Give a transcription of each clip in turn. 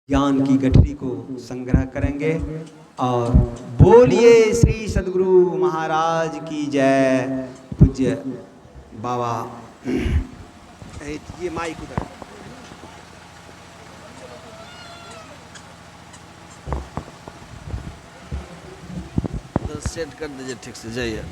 ज्ञान की गठरी को संग्रह करेंगे। और बोलिए श्री सद्गुरु महाराज की जय। पूज्य बाबा ये माइक उधर सेट कर दीजिए ठीक से। जाइए।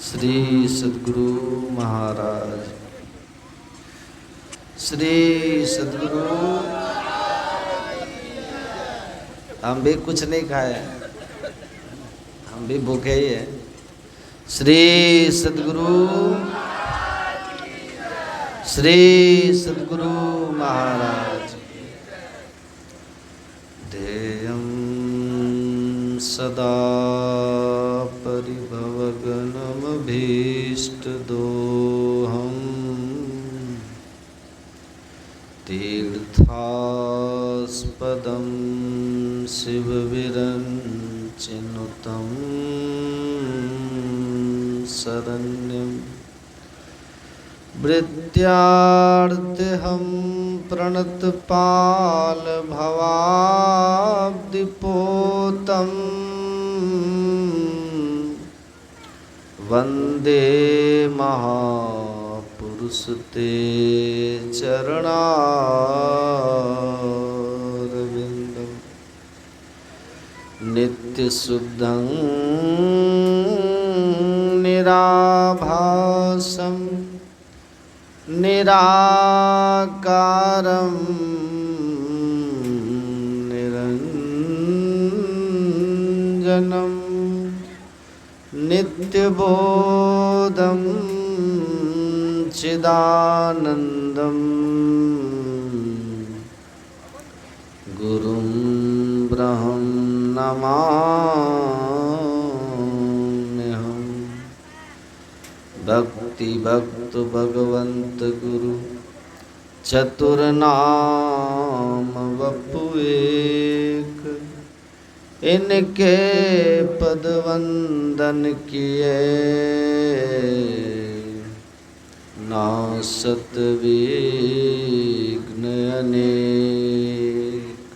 श्री सद्गुरु महाराज, श्री सद्गुरु। हम भी कुछ नहीं खाए, हम भी भूखे ही हैं। श्री सद्गुरु, श्री सद्गुरु महाराज। ध्येयं सदा परिभवगणमभीष्टदोहम् तीर्थास्पदं शिवविरञ्चिनुतं शरण्यं वृत्यार्तिहं प्रणतपालभवाब्धिपोतम् वन्दे महापुरुष ते चरणारविन्दं नित्यशुद्धं निराभासं निराकारं निरञ्जनं नित्यबोधं चिदानन्दं गुरुं ब्रह्मं नमाम्यहम्। भक्ति भक्त भगवंत गुरु चतुर्नाम वपु एक। इनके पद वंदन किए नासत विघ्न अनेक।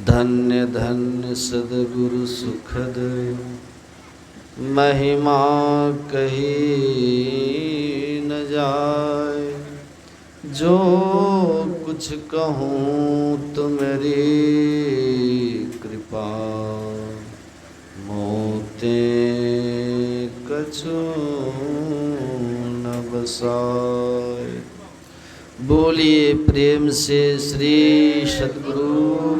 धन्य धन्य सद्गुरु सुखद महिमा कही न जाए। जो कुछ कहूँ तुम्हारी कृपा मोते कछु न बसाए। बोलिए प्रेम से श्री सद्गुरु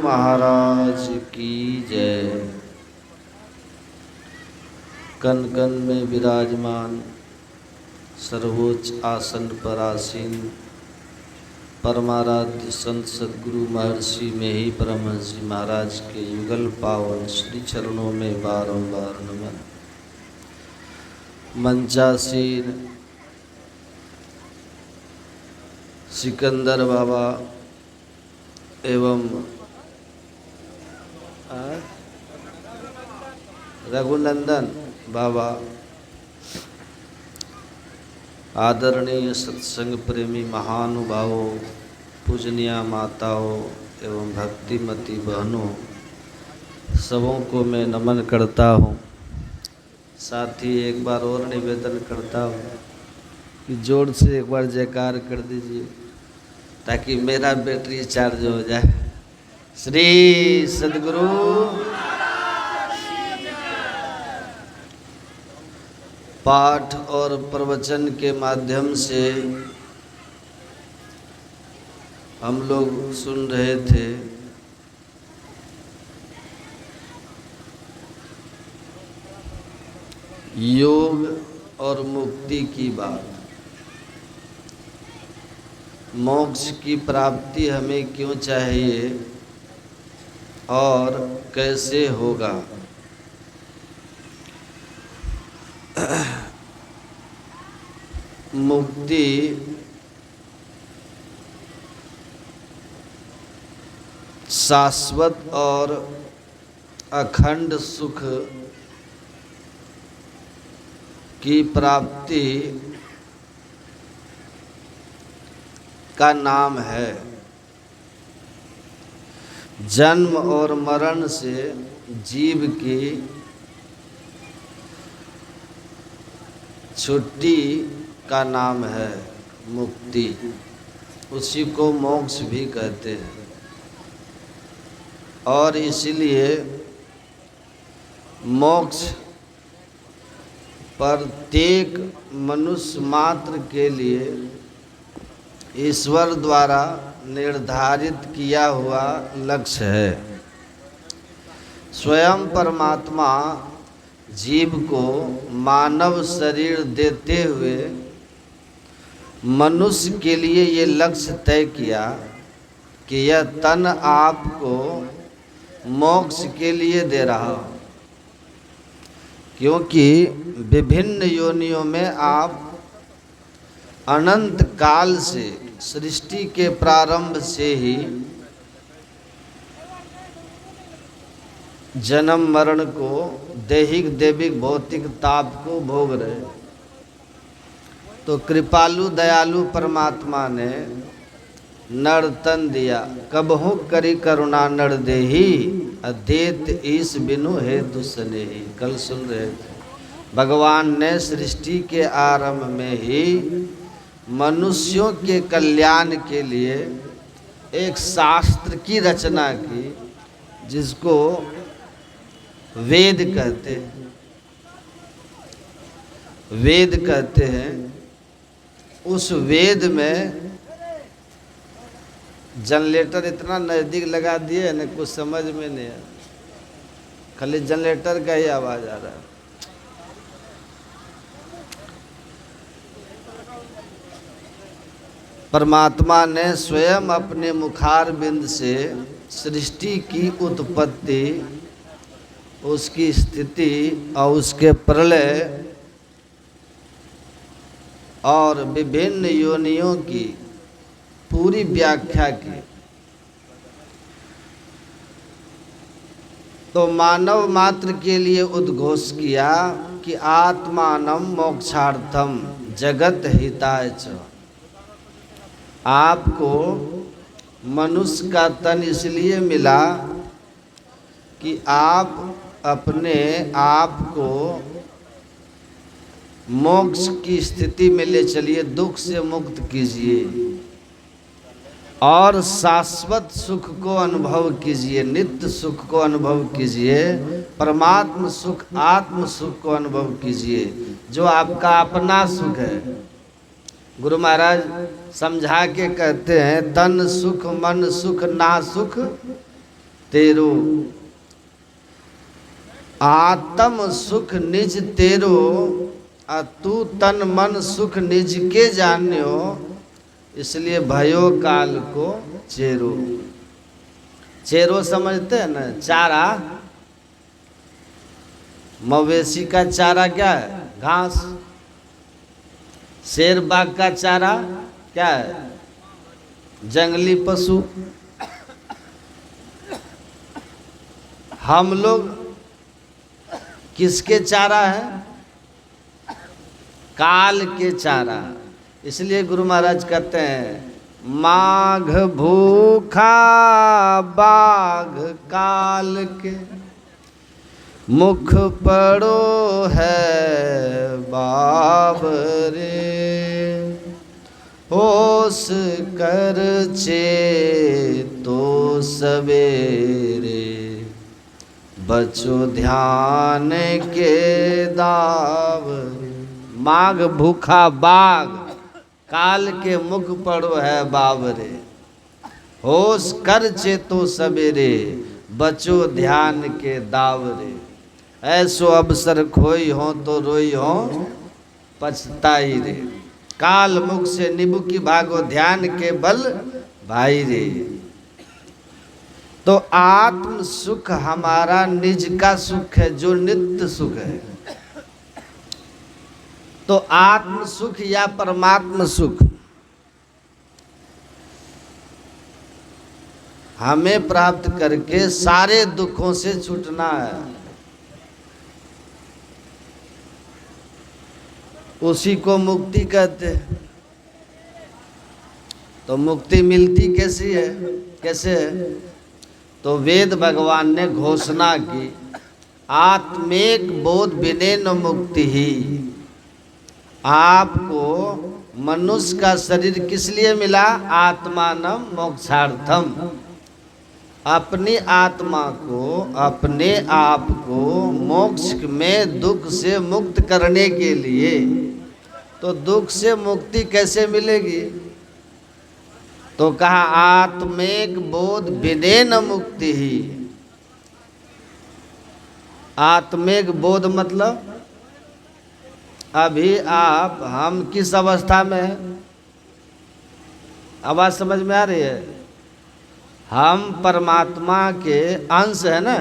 महाराज की जय। कन कन में विराजमान सर्वोच्च आसन पर आसीन परमाराध्य संत सद्गुरु महर्षि में ही परमहंस जी महाराज के युगल पावन श्री चरणों में बारंबार नमन। मंचासीन सिकंदर बाबा एवं रघुनंदन बाबा, आदरणीय सत्संग प्रेमी महानुभावों, पूजनीय माताओं एवं भक्तिमती बहनों, सबों को मैं नमन करता हूँ। साथ ही एक बार और निवेदन करता हूँ कि जोर से एक बार जयकार कर दीजिए ताकि मेरा बैटरी चार्ज हो जाए। श्री सद्गुरु पाठ और प्रवचन के माध्यम से हम लोग सुन रहे थे योग और मुक्ति की बात। मोक्ष की प्राप्ति हमें क्यों चाहिए और कैसे होगा। मुक्ति शाश्वत और अखंड सुख की प्राप्ति का नाम है। जन्म और मरण से जीव की छुट्टी का नाम है मुक्ति। उसी को मोक्ष भी कहते हैं। और इसलिए मोक्ष प्रत्येक मनुष्य मात्र के लिए ईश्वर द्वारा निर्धारित किया हुआ लक्ष्य है। स्वयं परमात्मा जीव को मानव शरीर देते हुए मनुष्य के लिए ये लक्ष्य तय किया कि यह तन आपको मोक्ष के लिए दे रहा हो, क्योंकि विभिन्न योनियों में आप अनंत काल से सृष्टि के प्रारंभ से ही जन्म मरण को, दैहिक दैविक भौतिक ताप को भोग रहे। तो कृपालु दयालु परमात्मा ने नर तन दिया, कबहु करी करुणा नर देही, अदेत ईस बिनु हेतु स्नेही। कल सुन रहे थे, भगवान ने सृष्टि के आरंभ में ही मनुष्यों के कल्याण के लिए एक शास्त्र की रचना की, जिसको वेद कहते हैं। वेद कहते हैं। उस वेद में जनरेटर इतना नज़दीक लगा दिए न, कुछ समझ में नहीं आया, खाली जनरेटर का ही आवाज़ आ रहा है। परमात्मा ने स्वयं अपने मुखार बिंद से सृष्टि की उत्पत्ति, उसकी स्थिति और उसके प्रलय और विभिन्न योनियों की पूरी व्याख्या की। तो मानव मात्र के लिए उद्घोष किया कि आत्मानं मोक्षार्थम जगत हिताय च। आपको मनुष्य का तन इसलिए मिला कि आप अपने आप को मोक्ष की स्थिति में ले चलिए, दुख से मुक्त कीजिए और शाश्वत सुख को अनुभव कीजिए, नित्य सुख को अनुभव कीजिए, परमात्म सुख आत्म सुख को अनुभव कीजिए, जो आपका अपना सुख है। गुरु महाराज समझा के कहते हैं, तन सुख मन सुख ना सुख तेरो, आत्म सुख निज तेरो, तू तन मन सुख निज के जान्यो, इसलिए भयो काल को चेरो। चेरो समझते हैं ना, चारा। मवेशी का चारा क्या है? घास। शेर बाघ का चारा क्या है? जंगली पशु। हम लोग किसके चारा है? काल के चारा। इसलिए गुरु महाराज कहते हैं, माघ भूखा बाघ काल के, मुख पड़ो है बाबरे, होश कर चेतो सवेरे, बचो ध्यान के दाव। माघ भूखा बाघ काल के मुख पड़ो है बाबरे, होश कर चेतो सवेरे, बचो ध्यान के दावरे। ऐसो अवसर खोई हो तो रोई हो पछताई रे, काल मुख से निबुकी भागो ध्यान के बल भाई रे। तो आत्म सुख हमारा निज का सुख है, जो नित्य सुख है। तो आत्म सुख या परमात्म सुख हमें प्राप्त करके सारे दुखों से छूटना है। उसी को मुक्ति कहते हैं। तो मुक्ति मिलती कैसी है, कैसे है? तो वेद भगवान ने घोषणा की, आत्मेक बोध विनेन मुक्ति ही। आपको मनुष्य का शरीर किस लिए मिला? आत्मानम मोक्षार्थम। अपनी आत्मा को, अपने आप को मोक्ष में दुख से मुक्त करने के लिए। तो दुख से मुक्ति कैसे मिलेगी? तो कहा आत्मेक बोध विनेन मुक्ति ही। आत्मेक बोध मतलब अभी आप, हम किस अवस्था में हैं? आवाज समझ में आ रही है? हम परमात्मा के अंश है ना,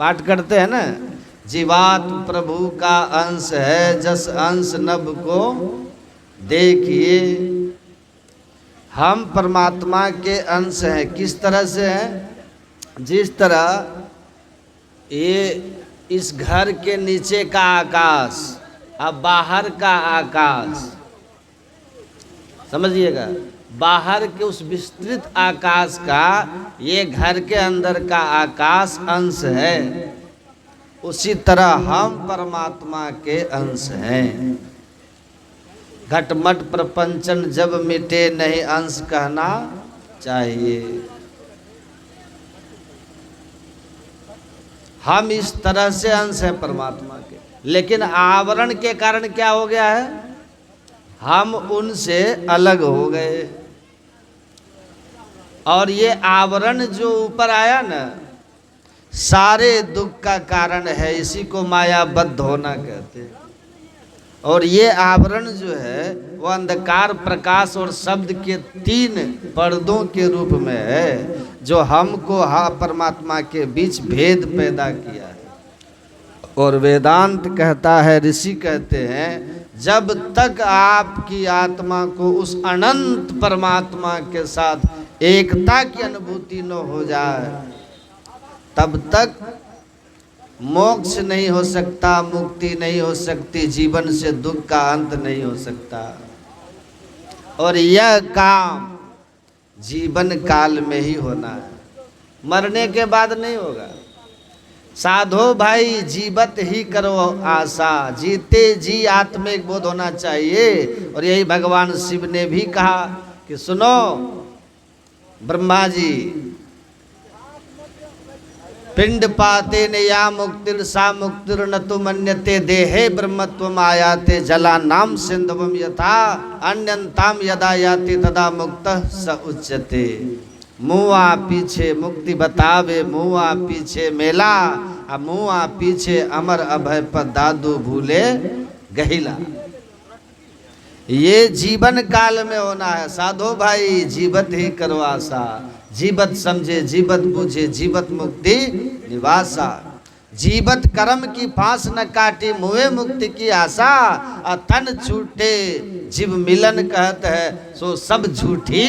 पाठ करते हैं ना, जीवात्म प्रभु का अंश है, जस अंश नभ को देखिए। हम परमात्मा के अंश हैं। किस तरह से हैं? जिस तरह ये इस घर के नीचे का आकाश अब बाहर का आकाश, समझिएगा, बाहर के उस विस्तृत आकाश का ये घर के अंदर का आकाश अंश है। उसी तरह हम परमात्मा के अंश हैं। घटमट प्रपंचन जब मिटे नहीं अंश कहना चाहिए। हम इस तरह से अंश हैं परमात्मा के, लेकिन आवरण के कारण क्या हो गया है? हम उनसे अलग हो गए। और ये आवरण जो ऊपर आया ना, सारे दुख का कारण है। इसी को मायाबद्ध होना कहते हैं। और ये आवरण जो है वो अंधकार, प्रकाश और शब्द के 3 पर्दों के रूप में है, जो हमको परमात्मा के बीच भेद पैदा किया है। और वेदांत कहता है, ऋषि कहते हैं, जब तक आपकी आत्मा को उस अनंत परमात्मा के साथ एकता की अनुभूति न हो जाए, तब तक मोक्ष नहीं हो सकता, मुक्ति नहीं हो सकती, जीवन से दुख का अंत नहीं हो सकता। और यह काम जीवन काल में ही होना है, मरने के बाद नहीं होगा। साधो भाई जीवत ही करो आशा, जीते जी आत्मिक बोध होना चाहिए। और यही भगवान शिव ने भी कहा कि सुनो ब्रह्मा जी, पिंड पाते न या मुक्तिर सा मुक्तिर न तु मन्यते देहे ब्रह्मत्वम आयाते जला नाम सिंधवम यथा अन्यंताम यदा याति तदा मुक्त स उच्यते। मुआ पीछे मुक्ति बतावे, मुआ पीछे मेला, आ मुआ पीछे अमर अभय पद दादू भूले गहिला। ये जीवन काल में होना है। साधो भाई जीवत ही करो आशा, जीवत समझे जीवत बूझे जीवत मुक्ति निवासा। जीवत कर्म की फांस न काटी मुए मुक्ति की आशा, अथन छूटे जीव मिलन कहत है सो सब झूठी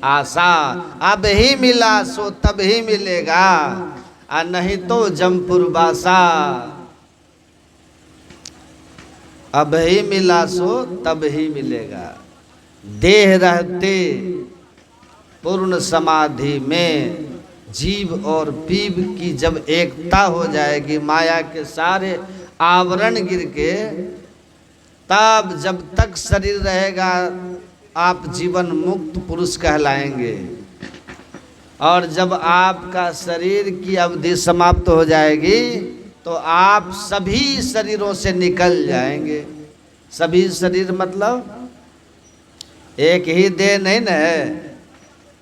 आशा। अब ही मिला सो तब ही मिलेगा, आ नहीं तो जमपुर बासा। अब ही मिला सो तब ही मिलेगा। देह रहते पूर्ण समाधि में जीव और पीव की जब एकता हो जाएगी, माया के सारे आवरण गिर के, तब जब तक शरीर रहेगा आप जीवन मुक्त पुरुष कहलाएंगे। और जब आपका शरीर की अवधि समाप्त हो जाएगी तो आप सभी शरीरों से निकल जाएंगे। सभी शरीर मतलब एक ही देह नहीं न है,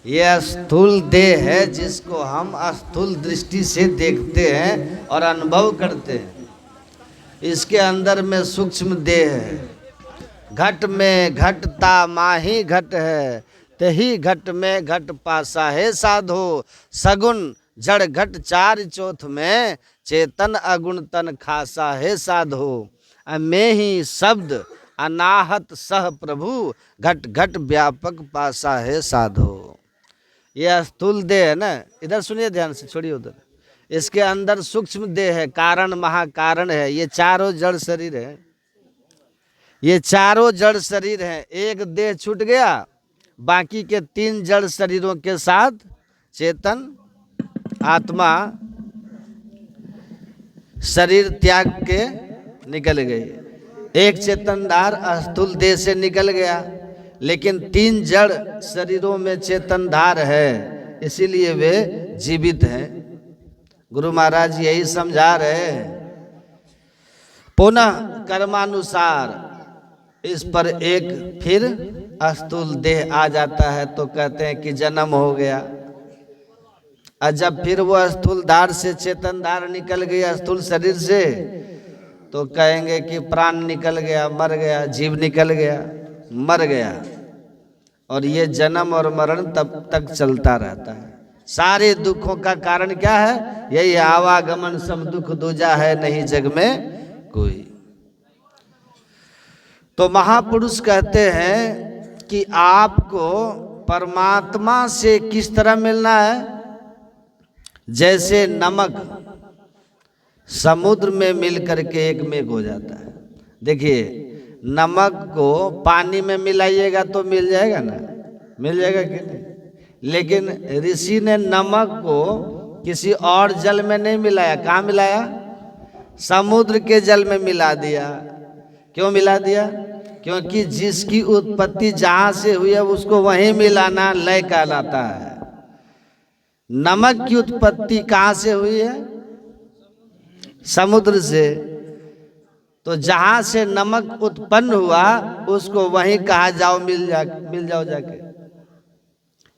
यह स्थूल देह है जिसको हम स्थूल दृष्टि से देखते हैं और अनुभव करते हैं। इसके अंदर में सूक्ष्म देह है। घट में घटता माही घट है, तही घट में घट पासा है साधो। सगुन जड़ घट 4 चौथ में, चेतन अगुण तन खासा है साधो। मैं ही शब्द अनाहत सह प्रभु घट घट व्यापक पासा है साधो। ये स्थूल देह है ना, इधर सुनिए ध्यान से, छोड़िए उधर। इसके अंदर सूक्ष्म देह है, कारण महाकारण है, ये चारों जड़ शरीर है, ये चारों जड़ शरीर है। एक देह छूट गया, बाकी के 3 जड़ शरीरों के साथ चेतन आत्मा शरीर त्याग के निकल गई। एक चेतनदार स्थूल देह से निकल गया, लेकिन 3 जड़ शरीरों में चेतनधार है, इसीलिए वे जीवित हैं। गुरु महाराज यही समझा रहे हैं। पुनः कर्मानुसार इस पर एक फिर स्थूल देह आ जाता है, तो कहते हैं कि जन्म हो गया। और जब फिर वो स्थूलधार से चेतनधार निकल गया स्थूल शरीर से, तो कहेंगे कि प्राण निकल गया, मर गया, जीव निकल गया, मर गया। और ये जन्म और मरण तब तक चलता रहता है। सारे दुखों का कारण क्या है? यही आवागमन सम दुख दूजा है, नहीं जग में कोई। तो महापुरुष कहते हैं कि आपको परमात्मा से किस तरह मिलना है? जैसे नमक समुद्र में मिल करके एक मेघ हो जाता है। देखिए, नमक को पानी में मिलाइएगा तो मिल जाएगा ना, मिल जाएगा कि नहीं? लेकिन ऋषि ने नमक को किसी और जल में नहीं मिलाया। कहाँ मिलाया? समुद्र के जल में मिला दिया। क्यों मिला दिया? क्योंकि जिसकी उत्पत्ति जहाँ से हुई है उसको वहीं मिलाना लय कहलाता है। नमक की उत्पत्ति कहाँ से हुई है? समुद्र से। तो जहाँ से नमक उत्पन्न हुआ उसको वहीं कहा जाओ, मिल जाओ जाके।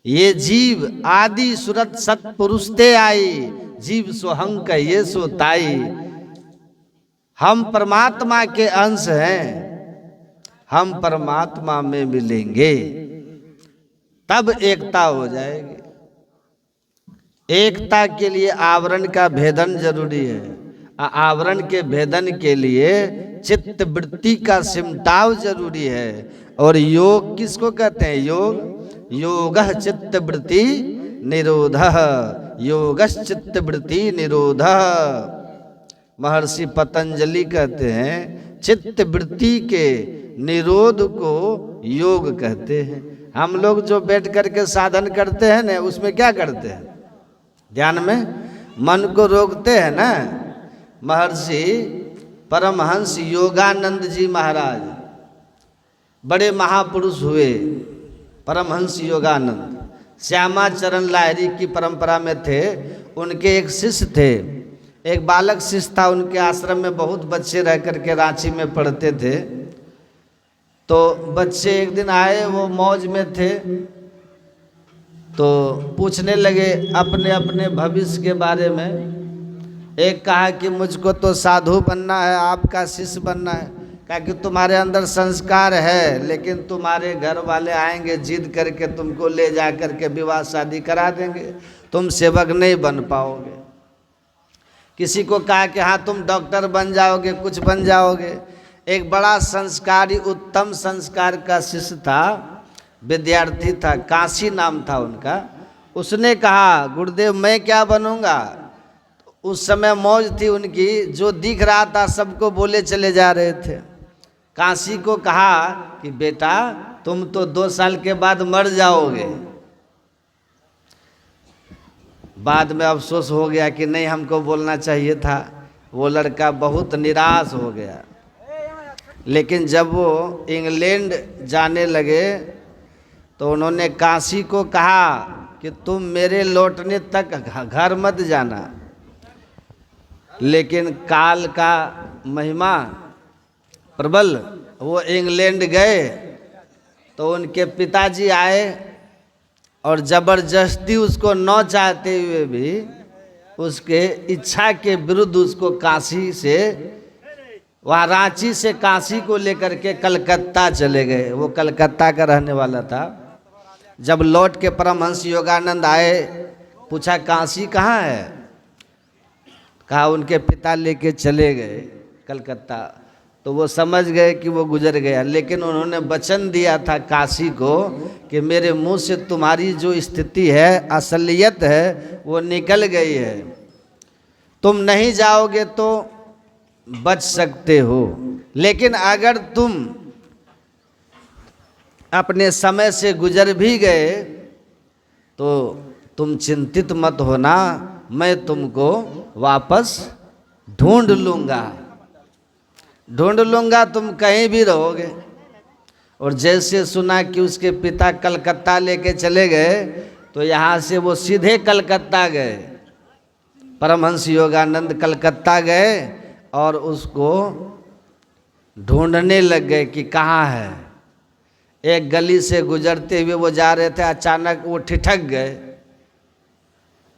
ये जीव आदि सुरत सतपुरुष ते आई, जीव सोहं कहिए सो ताई। हम परमात्मा के अंश हैं, हम परमात्मा में मिलेंगे तब एकता हो जाएगी। एकता के लिए आवरण का भेदन जरूरी है। आवरण के भेदन के लिए चित्त वृत्ति का सिमटाव जरूरी है। और योग किसको कहते हैं? योग योगः चित्त वृत्ति निरोधः, योगश्च चित्त वृत्ति निरोधः। महर्षि पतंजलि कहते हैं चित्त वृत्ति के निरोध को योग कहते हैं। हम लोग जो बैठ करके साधन करते हैं ना, उसमें क्या करते हैं? ध्यान में मन को रोकते हैं ना। महर्षि परमहंस योगानंद जी महाराज बड़े महापुरुष हुए। परमहंस योगानंद श्यामा चरण लाहिरी की परंपरा में थे। उनके एक शिष्य थे, एक बालक शिष्य था। उनके आश्रम में बहुत बच्चे रह करके रांची में पढ़ते थे। तो बच्चे एक दिन आए, वो मौज में थे, तो पूछने लगे अपने अपने भविष्य के बारे में। एक कहा कि मुझको तो साधु बनना है, आपका शिष्य बनना है। कहा कि तुम्हारे अंदर संस्कार है, लेकिन तुम्हारे घर वाले आएंगे जिद करके तुमको ले जा करके विवाह शादी करा देंगे, तुम सेवक नहीं बन पाओगे। किसी को कहा कि हाँ तुम डॉक्टर बन जाओगे, कुछ बन जाओगे। एक बड़ा संस्कारी उत्तम संस्कार का शिष्य था, विद्यार्थी था, काशी नाम था उनका। उसने कहा गुरुदेव मैं क्या बनूंगा? उस समय मौज थी उनकी, जो दिख रहा था सबको बोले चले जा रहे थे। काशी को कहा कि बेटा तुम तो 2 साल के बाद मर जाओगे। बाद में अफसोस हो गया कि नहीं हमको बोलना चाहिए था। वो लड़का बहुत निराश हो गया। लेकिन जब वो इंग्लैंड जाने लगे तो उन्होंने काशी को कहा कि तुम मेरे लौटने तक घर मत जाना। लेकिन काल का महिमा प्रबल, वो इंग्लैंड गए तो उनके पिताजी आए और ज़बरदस्ती उसको न चाहते हुए भी उसके इच्छा के विरुद्ध उसको काशी से, वहाँ रांची से काशी को लेकर के कलकत्ता चले गए। वो कलकत्ता का रहने वाला था। जब लौट के परमहंस योगानंद आए, पूछा काशी कहाँ है? कहा उनके पिता लेके चले गए कलकत्ता। तो वो समझ गए कि वो गुजर गया, लेकिन उन्होंने वचन दिया था काशी को कि मेरे मुंह से तुम्हारी जो स्थिति है, असलियत है, वो निकल गई है। तुम नहीं जाओगे तो बच सकते हो, लेकिन अगर तुम अपने समय से गुजर भी गए तो तुम चिंतित मत होना, मैं तुमको वापस ढूंढ लूँगा, तुम कहीं भी रहोगे। और जैसे सुना कि उसके पिता कलकत्ता लेके चले गए, तो यहाँ से वो सीधे कलकत्ता गए। परमहंस योगानंद कलकत्ता गए और उसको ढूंढने लग गए कि कहाँ है। एक गली से गुजरते हुए वो जा रहे थे, अचानक वो ठिठक गए।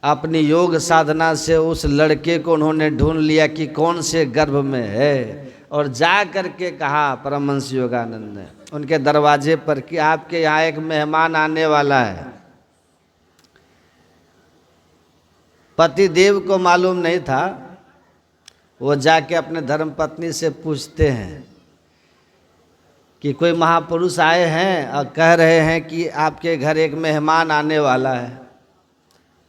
अपनी योग साधना से उस लड़के को उन्होंने ढूंढ लिया कि कौन से गर्भ में है, और जा करके कहा परमहंस योगानंद ने उनके दरवाजे पर कि आपके यहाँ एक मेहमान आने वाला है। पति देव को मालूम नहीं था। वो जाके अपने धर्मपत्नी से पूछते हैं कि कोई महापुरुष आए हैं और कह रहे हैं कि आपके घर एक मेहमान आने वाला है।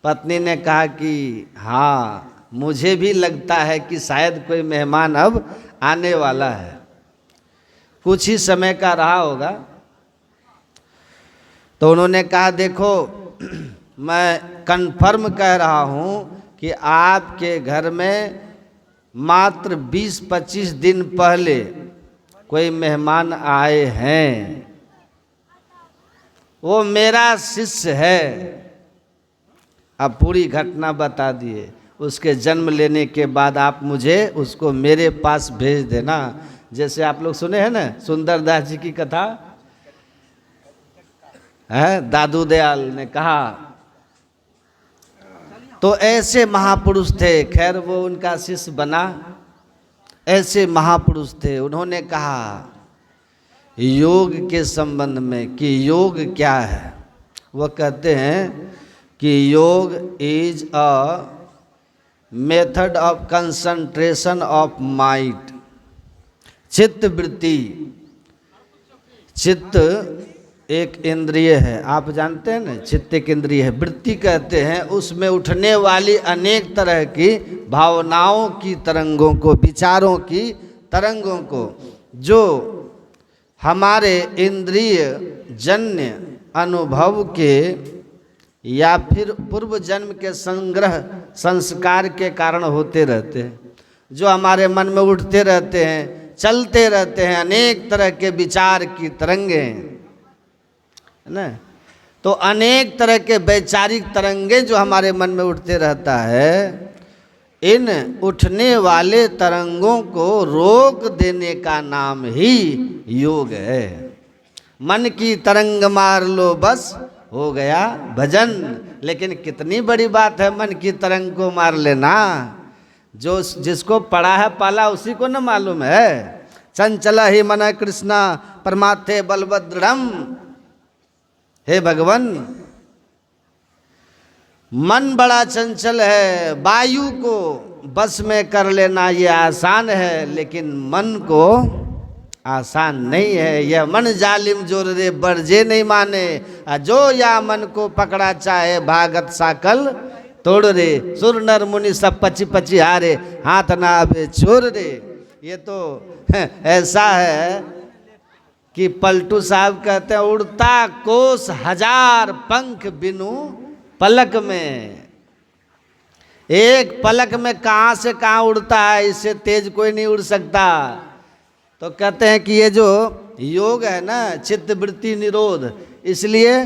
पत्नी ने कहा कि हाँ, मुझे भी लगता है कि शायद कोई मेहमान अब आने वाला है, कुछ ही समय का रहा होगा। तो उन्होंने कहा देखो, मैं कन्फर्म कह रहा हूँ कि आपके घर में मात्र 20-25 दिन पहले कोई मेहमान आए हैं। वो मेरा शिष्य है। अब पूरी घटना बता दिए। उसके जन्म लेने के बाद आप मुझे उसको मेरे पास भेज देना। जैसे आप लोग सुने हैं ना सुंदरदास जी की कथा है, दादू दयाल ने कहा। तो ऐसे महापुरुष थे। खैर वो उनका शिष्य बना। ऐसे महापुरुष थे। उन्होंने कहा योग के संबंध में कि योग क्या है। वो कहते हैं कि योग is a method of concentration of mind. चित्त वृत्ति, चित्त एक इंद्रिय है, आप जानते हैं ना, चित्त एक इंद्रिय है। वृत्ति कहते हैं उसमें उठने वाली अनेक तरह की भावनाओं की तरंगों को, विचारों की तरंगों को, जो हमारे इंद्रिय जन्य अनुभव के या फिर पूर्व जन्म के संग्रह संस्कार के कारण होते रहते हैं, जो हमारे मन में उठते रहते हैं, चलते रहते हैं, अनेक तरह के विचार की तरंगे, है ना। तो अनेक तरह के वैचारिक तरंगे जो हमारे मन में उठते रहता है, इन उठने वाले तरंगों को रोक देने का नाम ही योग है। मन की तरंग मार लो बस हो गया भजन। लेकिन कितनी बड़ी बात है मन की तरंग को मार लेना। जो जिसको पढ़ा है पाला उसी को न मालूम है। चंचला ही मन कृष्णा परमार्थे बलभद्रम। हे भगवान, मन बड़ा चंचल है। वायु को बस में कर लेना ये आसान है, लेकिन मन को आसान नहीं है। यह मन जालिम जोर रे बरजे नहीं माने, जो या मन को पकड़ा चाहे भागत साकल तोड़ रे। सुर नर मुनि सब पची पची हारे, हाथ ना अबे छोड़ रे। ये तो ऐसा है कि पलटू साहब कहते हैं उड़ता कोस हजार पंख बिनु पलक में। एक पलक में कहाँ से कहाँ उड़ता है, इससे तेज कोई नहीं उड़ सकता। तो कहते हैं कि ये जो योग है ना, चित्त वृत्ति निरोध, इसलिए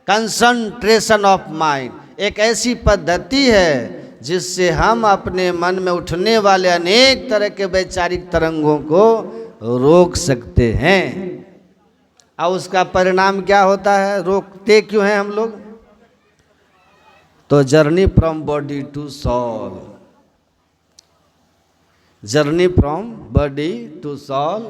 कंसंट्रेशन ऑफ माइंड एक ऐसी पद्धति है जिससे हम अपने मन में उठने वाले अनेक तरह के वैचारिक तरंगों को रोक सकते हैं। और उसका परिणाम क्या होता है, रोकते क्यों हैं हम लोग? तो journey from body to soul, journey from body to soul,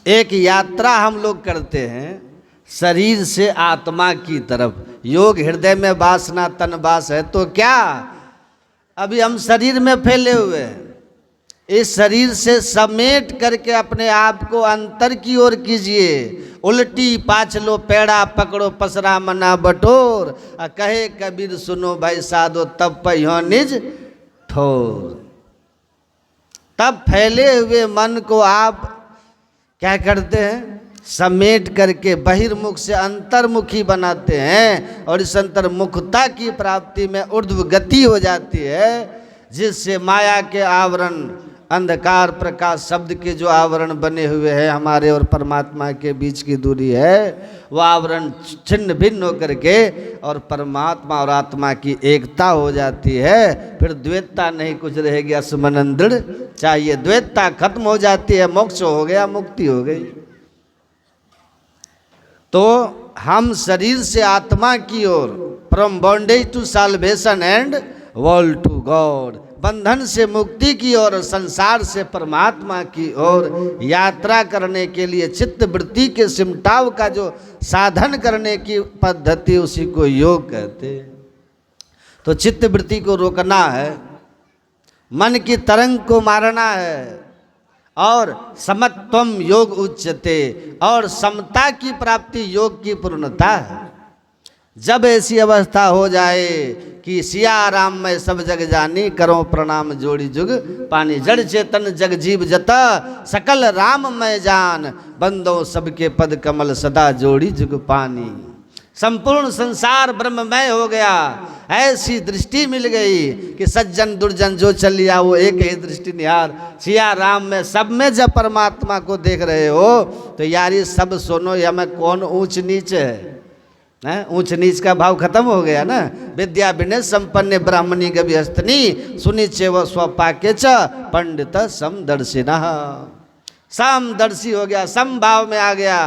एक यात्रा हम लोग करते हैं शरीर से आत्मा की तरफ। योग हृदय में वासना तन वास है, तो क्या अभी हम शरीर में फैले हुए हैं। इस शरीर से समेट करके अपने आप को अंतर की ओर कीजिए। उल्टी पाछलो पेड़ा पकड़ो पसरा मना बटोर, कहे कबीर सुनो भाई साधो तब पहियो निज ठोर। तब फैले हुए मन को आप क्या करते हैं, समेट करके बहिर्मुख से अंतर्मुखी बनाते हैं, और इस अंतर्मुखता की प्राप्ति में ऊर्ध्व गति हो जाती है, जिससे माया के आवरण, अंधकार प्रकाश शब्द के जो आवरण बने हुए हैं हमारे और परमात्मा के बीच की दूरी है, वह आवरण छिन्न भिन्न होकर के और परमात्मा और आत्मा की एकता हो जाती है। फिर द्वैतता नहीं कुछ रहेगी, असमन दृढ़ चाहिए। द्वैतता खत्म हो जाती है, मोक्ष हो गया, मुक्ति हो गई। तो हम शरीर से आत्मा की ओर, from bondage to salvation and world to God, बंधन से मुक्ति की ओर, संसार से परमात्मा की ओर यात्रा करने के लिए चित्त वृत्ति के सिमटाव का जो साधन करने की पद्धति, उसी को योग कहते हैं। तो चित्त वृत्ति को रोकना है, मन की तरंग को मारना है, और समत्वम योग उच्यते, और समता की प्राप्ति योग की पूर्णता है। जब ऐसी अवस्था हो जाए कि सिया राम में सब जग जानी, करो प्रणाम जोड़ी जुग पानी, जड़ चेतन जग जीव जता सकल राम में जान, बंदो सबके पद कमल सदा जोड़ी जुग पानी। संपूर्ण संसार ब्रह्ममय हो गया, ऐसी दृष्टि मिल गई कि सज्जन दुर्जन जो चल लिया वो एक ही दृष्टि निहार। सिया राम में सब में जब परमात्मा को देख रहे हो तो यार ये सब सुनो, या में कौन ऊंच नीच है, ऊंच नीच का भाव खत्म हो गया ना। विद्या विनय संपन्न ब्राह्मणी गभिहस्तनी, सुनि चेव स्वपाके च पंडित समदर्शिनः। समदर्शी हो गया, समभाव में आ गया,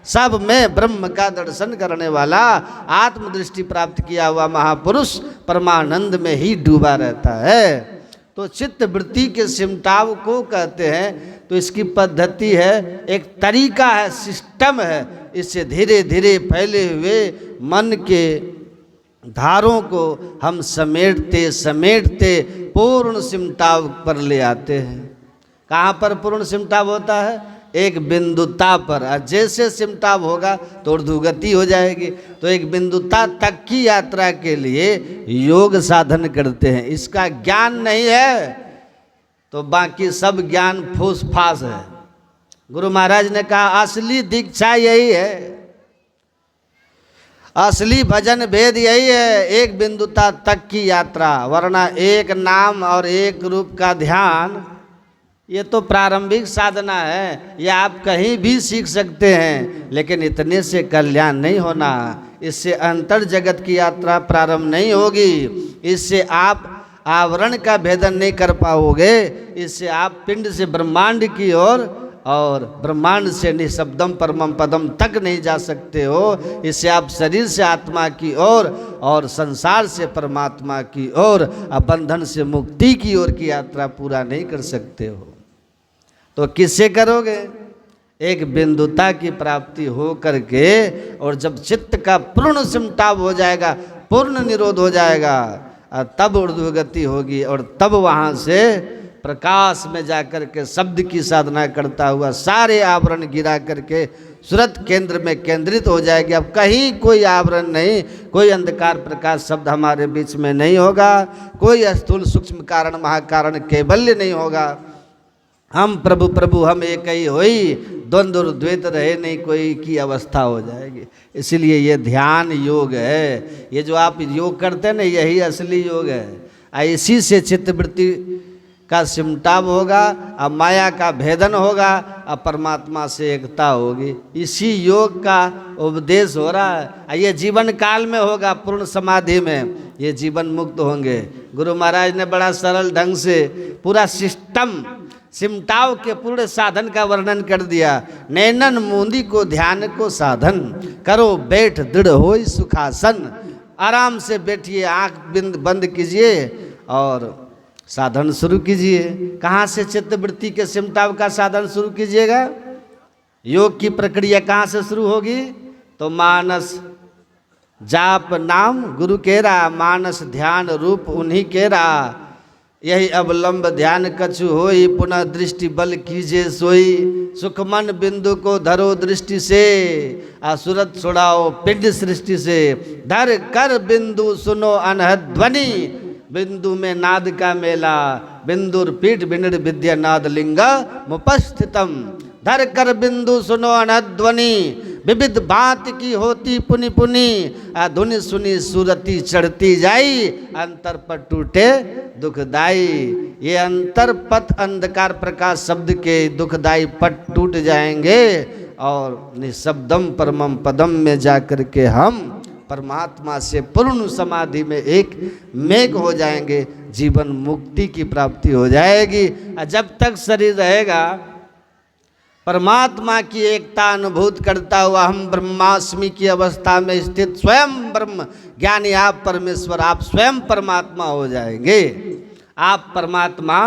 सब में ब्रह्म का दर्शन करने वाला, आत्मदृष्टि प्राप्त किया हुआ महापुरुष परमानंद में ही डूबा रहता है। तो चित्त वृत्ति के सिमटाव को कहते हैं। तो इसकी पद्धति है, एक तरीका है, सिस्टम है। इससे धीरे धीरे फैले हुए मन के धारों को हम समेटते समेटते पूर्ण सिमटाव पर ले आते हैं। कहाँ पर पूर्ण सिमटाव होता है? एक बिंदुता पर। जैसे सिमटाव होगा तो ऊर्ध्वगति हो जाएगी। तो एक बिंदुता तक की यात्रा के लिए योग साधन करते हैं। इसका ज्ञान नहीं है तो बाकी सब ज्ञान फूस फास है। गुरु महाराज ने कहा असली दीक्षा यही है, असली भजन भेद यही है, एक बिंदुता तक की यात्रा। वरना एक नाम और एक रूप का ध्यान, ये तो प्रारंभिक साधना है, ये आप कहीं भी सीख सकते हैं, लेकिन इतने से कल्याण नहीं होना। इससे अंतर जगत की यात्रा प्रारंभ नहीं होगी। इससे आप आवरण का भेदन नहीं कर पाओगे। इससे आप पिंड से ब्रह्मांड की ओर और ब्रह्मांड से निःशब्दम परमम पदम तक नहीं जा सकते हो। इससे आप शरीर से आत्मा की ओर और संसार से परमात्मा की ओर, बंधन से मुक्ति की ओर की यात्रा पूरा नहीं कर सकते हो। तो किससे करोगे? एक बिंदुता की प्राप्ति हो करके, और जब चित्त का पूर्ण सिमटाव हो जाएगा, पूर्ण निरोध हो जाएगा, तब ऊर्ध्वगति होगी। और तब वहाँ से प्रकाश में जाकर के शब्द की साधना करता हुआ सारे आवरण गिरा करके सूरत केंद्र में केंद्रित हो जाएगी। अब कहीं कोई आवरण नहीं, कोई अंधकार प्रकाश शब्द हमारे बीच में नहीं होगा, कोई स्थूल सूक्ष्म कारण महाकारण कैवल्य नहीं होगा। हम प्रभु प्रभु हम एक ही होई, द्वंद्व द्वैत रहे नहीं कोई की अवस्था हो जाएगी। इसलिए ये ध्यान योग है। ये जो आप योग करते हैं ना, यही असली योग है। इसी से चित्तवृत्ति का सिमटाव होगा, अब माया का भेदन होगा, अब परमात्मा से एकता होगी। इसी योग का उपदेश हो रहा है। ये जीवन काल में होगा, पूर्ण समाधि में ये जीवन मुक्त होंगे। गुरु महाराज ने बड़ा सरल ढंग से पूरा सिस्टम सिमटाव के पूर्ण साधन का वर्णन कर दिया। नैनन मूंदी को ध्यान को साधन, करो बैठ दृढ़ होई सुखासन। आराम से बैठिए, आँख बंद कीजिए और साधन शुरू कीजिए। कहाँ से चित्तवृत्ति के सिमटाव का साधन शुरू कीजिएगा? योग की प्रक्रिया कहाँ से शुरू होगी? तो मानस जाप नाम गुरु केरा, मानस ध्यान रूप उन्हीं केरा। यही अवलंब ध्यान कछु होई, पुनः दृष्टि बल कीजे सोई। सुख मन बिंदु को धरो दृष्टि से, असुरत छुड़ाओ पिंड सृष्टि से। धर कर बिंदु सुनो अनहद ध्वनि, बिंदु में नाद का मेला। बिंदुर पीठ बिनड़ विद्या नाद लिंगा मुपस्थितम। धर कर बिंदु सुनो अनहद ध्वनि, विविध भांत की होती पुनि पुनि। धुनि सुनी सुरती चढ़ती जाई, अंतर पर टूटे दुखदाई। ये अंतर पथ अंधकार प्रकाश शब्द के दुखदाई पट टूट जाएंगे और निशब्दम परमम पदम में जाकर के हम परमात्मा से पूर्ण समाधि में एक मेघ हो जाएंगे। जीवन मुक्ति की प्राप्ति हो जाएगी। जब तक शरीर रहेगा परमात्मा की एकता अनुभूत करता हुआ हम ब्रह्मास्मि की अवस्था में स्थित स्वयं ब्रह्म ज्ञानी आप परमेश्वर, आप स्वयं परमात्मा हो जाएंगे। आप परमात्मा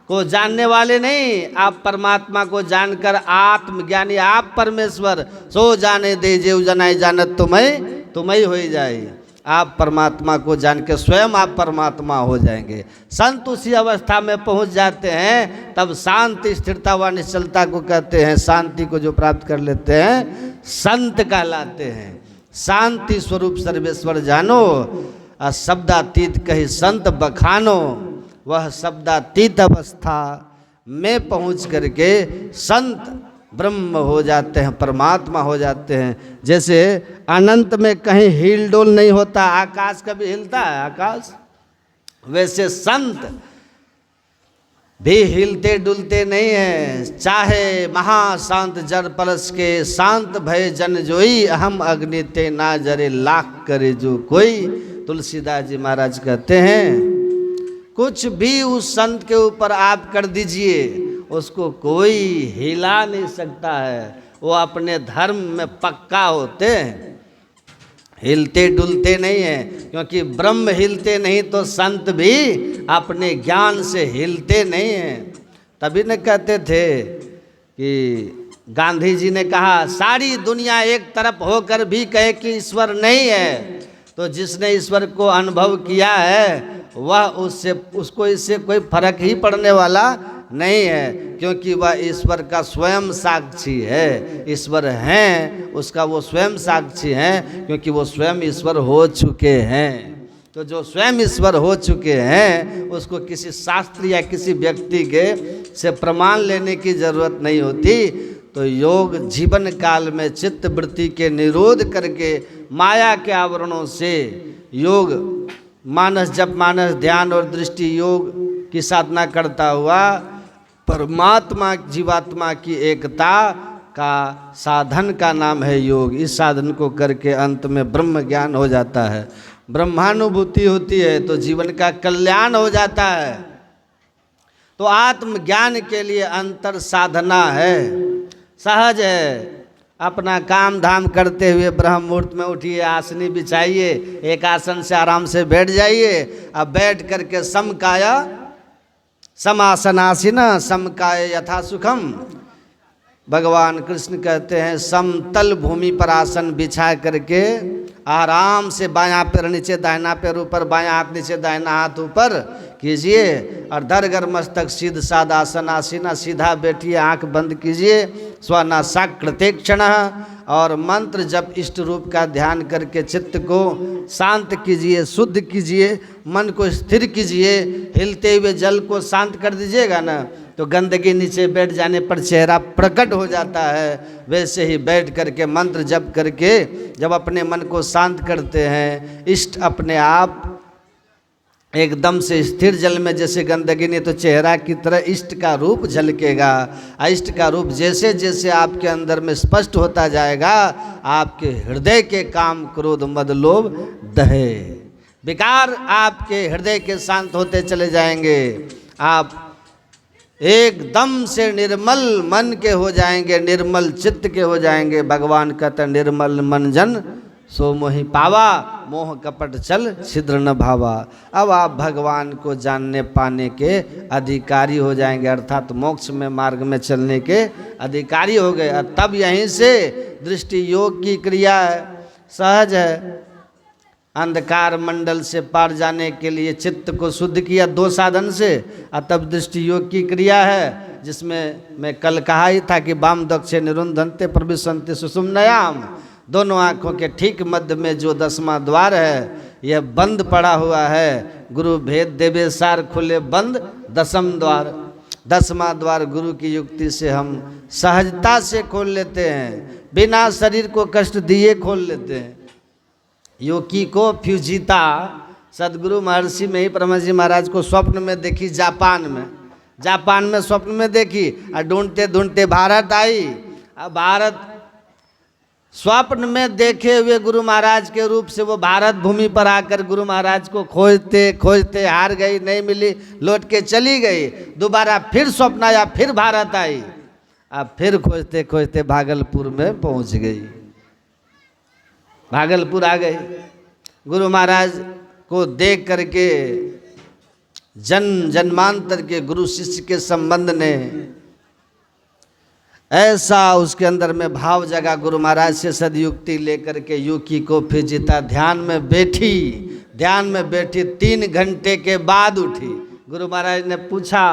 को जानने वाले नहीं, आप परमात्मा को जानकर आत्मज्ञानी आप परमेश्वर। सो जाने दे जेउ जनाई जानत तुम्हें ही हो जाए। आप परमात्मा को जान के स्वयं आप परमात्मा हो जाएंगे। संत उसी अवस्था में पहुंच जाते हैं, तब शांति स्थिरता व निश्चलता को कहते हैं। शांति को जो प्राप्त कर लेते हैं संत कहलाते हैं। शांति स्वरूप सर्वेश्वर जानो, शब्दातीत कही संत बखानो। वह शब्दातीत अवस्था में पहुंच करके संत ब्रह्म हो जाते हैं, परमात्मा हो जाते हैं। जैसे अनंत में कहीं हिल डोल नहीं होता, आकाश कभी हिलता है आकाश, वैसे संत भी हिलते डुलते नहीं है। चाहे महाशांत जर परस के, शांत भय जन जोई। अहम अग्नि ते ना जरे लाख करे जो कोई। तुलसीदास जी महाराज कहते हैं कुछ भी उस संत के ऊपर आप कर दीजिए, उसको कोई हिला नहीं सकता है। वो अपने धर्म में पक्का होते हैं, हिलते डुलते नहीं हैं। क्योंकि ब्रह्म हिलते नहीं तो संत भी अपने ज्ञान से हिलते नहीं हैं। तभी न कहते थे कि गांधी जी ने कहा सारी दुनिया एक तरफ होकर भी कहे कि ईश्वर नहीं है, तो जिसने ईश्वर को अनुभव किया है वह उसको इससे कोई फर्क ही पड़ने वाला नहीं है। क्योंकि वह ईश्वर का स्वयं साक्षी है। ईश्वर हैं उसका वो स्वयं साक्षी हैं, क्योंकि वो स्वयं ईश्वर हो चुके हैं। तो जो स्वयं ईश्वर हो चुके हैं उसको किसी शास्त्र या किसी व्यक्ति के से प्रमाण लेने की जरूरत नहीं होती। तो योग जीवन काल में चित्त वृत्ति के निरोध करके माया के आवरणों से योग मानस जप मानस ध्यान और दृष्टि योग की साधना करता हुआ परमात्मा जीवात्मा की एकता का साधन का नाम है योग। इस साधन को करके अंत में ब्रह्म ज्ञान हो जाता है, ब्रह्मानुभूति होती है, तो जीवन का कल्याण हो जाता है। तो आत्मज्ञान के लिए अंतर साधना है, सहज है। अपना काम धाम करते हुए ब्रह्म मुहूर्त में उठिए, आसनी बिछाइए, एक आसन से आराम से बैठ जाइए। अब बैठ करके समकाया समासनासीना समकाय यथा सुखम। भगवान कृष्ण कहते हैं समतल भूमि पर आसन बिछा करके आराम से बायां पैर नीचे दाहिना पैर ऊपर, बायां हाथ नीचे दाहिना हाथ ऊपर कीजिए और दरगर मस्तक सिद्ध सादा आसन आसीना, सीधा बैठिए, आंख बंद कीजिए, स्वनासाक कृतेक्षण और मंत्र जप इष्ट रूप का ध्यान करके चित्त को शांत कीजिए, शुद्ध कीजिए, मन को स्थिर कीजिए। हिलते हुए जल को शांत कर दीजिएगा ना तो गंदगी नीचे बैठ जाने पर चेहरा प्रकट हो जाता है। वैसे ही बैठ करके मंत्र जप करके जब अपने मन को शांत करते हैं, इष्ट अपने आप एकदम से स्थिर जल में जैसे गंदगी नहीं तो चेहरा की तरह इष्ट का रूप झलकेगा। इष्ट का रूप जैसे जैसे आपके अंदर में स्पष्ट होता जाएगा, आपके हृदय के काम क्रोध मद लोभ दहे विकार आपके हृदय के शांत होते चले जाएंगे। आप एकदम से निर्मल मन के हो जाएंगे, निर्मल चित्त के हो जाएंगे। भगवान कहते निर्मल मन जन सो मोहि पावा, मोह कपट चल छिद्र न भावा। अब आप भगवान को जानने पाने के अधिकारी हो जाएंगे, अर्थात मोक्ष में मार्ग में चलने के अधिकारी हो गए। तब यहीं से दृष्टि योग की क्रिया है, सहज है। अंधकार मंडल से पार जाने के लिए चित्त को शुद्ध किया 2 साधन से। तब दृष्टि योग की क्रिया है, जिसमें मैं कल कहा ही था कि वाम दक्षे निरुंधनते प्रविशन्ति सुषुम्नायाम। दोनों आँखों के ठीक मध्य में जो 10वां द्वार है, यह बंद पड़ा हुआ है। गुरु भेद देवे सार खुले बंद 10वां द्वार। 10वां द्वार गुरु की युक्ति से हम सहजता से खोल लेते हैं, बिना शरीर को कष्ट दिए खोल लेते हैं। योगी को फ्यूजिता सदगुरु महर्षि में ही ब्रह्मा जी महाराज को स्वप्न में देखी, जापान में स्वप्न में देखी, और ढूंढते ढूंढते भारत आई। अब भारत स्वप्न में देखे हुए गुरु महाराज के रूप से वो भारत भूमि पर आकर गुरु महाराज को खोजते खोजते हार गई, नहीं मिली, लौट के चली गई। दोबारा फिर स्वप्न आया, फिर भारत आई। अब फिर खोजते खोजते भागलपुर में पहुंच गई, भागलपुर आ गई। गुरु महाराज को देख करके जन्मांतर के गुरु शिष्य के संबंध ने ऐसा उसके अंदर में भाव जगा। गुरु महाराज से सदयुक्ति लेकर के युकी को फिजिता ध्यान में बैठी 3 घंटे के बाद उठी। गुरु महाराज ने पूछा,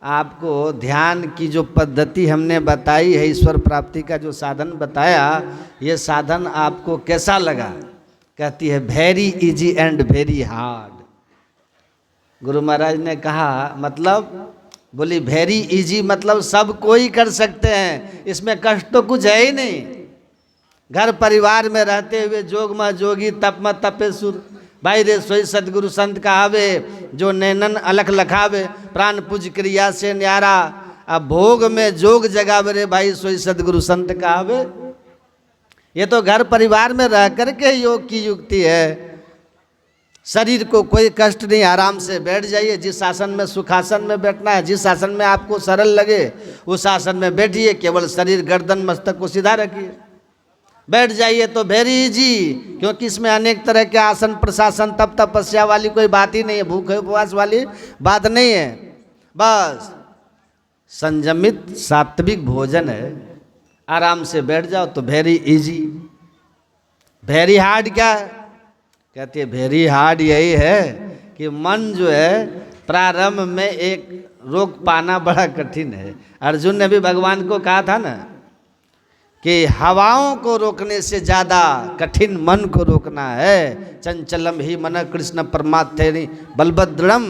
आपको ध्यान की जो पद्धति हमने बताई है, ईश्वर प्राप्ति का जो साधन बताया, ये साधन आपको कैसा लगा? कहती है very easy and very hard. Guru Maharaj ने कहा मतलब? बोली वेरी इजी मतलब सब कोई कर सकते हैं, इसमें कष्ट तो कुछ है ही नहीं। घर परिवार में रहते हुए जोग म जोगी तप म तपेसुर, भाई रे सोई सदगुरु संत कहावे, जो नैनन अलख लखावे, प्राण पूज क्रिया से न्यारा। अब भोग में जोग जगावे रे भाई सोई सदगुरु संत कहावे। ये तो घर परिवार में रह करके योग की युक्ति है। शरीर को कोई कष्ट नहीं, आराम से बैठ जाइए। जिस आसन में सुखासन में बैठना है, जिस आसन में आपको सरल लगे उस आसन में बैठिए। केवल शरीर गर्दन मस्तक को सीधा रखिए, बैठ जाइए तो वेरी इजी। क्योंकि इसमें अनेक तरह के आसन प्रशासन तप तपस्या वाली कोई बात ही नहीं है, भूखे उपवास वाली बात नहीं है। बस संयमित सात्विक भोजन है, आराम से बैठ जाओ तो वेरी इजी। वेरी हार्ड क्या है? कहती है वेरी हार्ड यही है कि मन जो है प्रारंभ में एक रोक पाना बड़ा कठिन है। अर्जुन ने भी भगवान को कहा था ना कि हवाओं को रोकने से ज़्यादा कठिन मन को रोकना है। चंचलम ही मन कृष्ण परमात्थे बलभद्रम।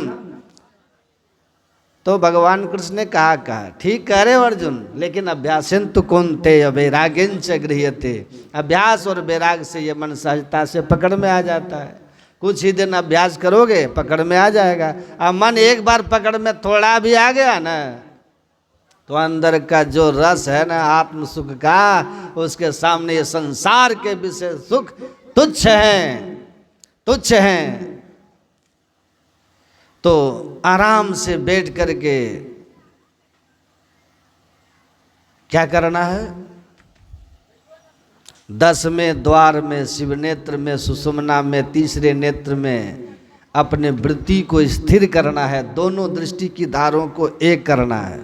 तो भगवान कृष्ण ने कहा ठीक कह रहे हो अर्जुन, लेकिन अभ्यासेन तो कौन थे वैराग्यं च गृह्यते। अभ्यास और वैराग से ये मन सहजता से पकड़ में आ जाता है। कुछ ही दिन अभ्यास करोगे पकड़ में आ जाएगा। अब मन एक बार पकड़ में थोड़ा भी आ गया ना, तो अंदर का जो रस है ना आत्म सुख का, उसके सामने ये संसार के विषय सुख तुच्छ हैं। तो आराम से बैठ करके क्या करना है? 10वें द्वार में शिव नेत्र में, सुषुम्ना में, तीसरे नेत्र में अपने वृत्ति को स्थिर करना है। दोनों दृष्टि की धारों को एक करना है।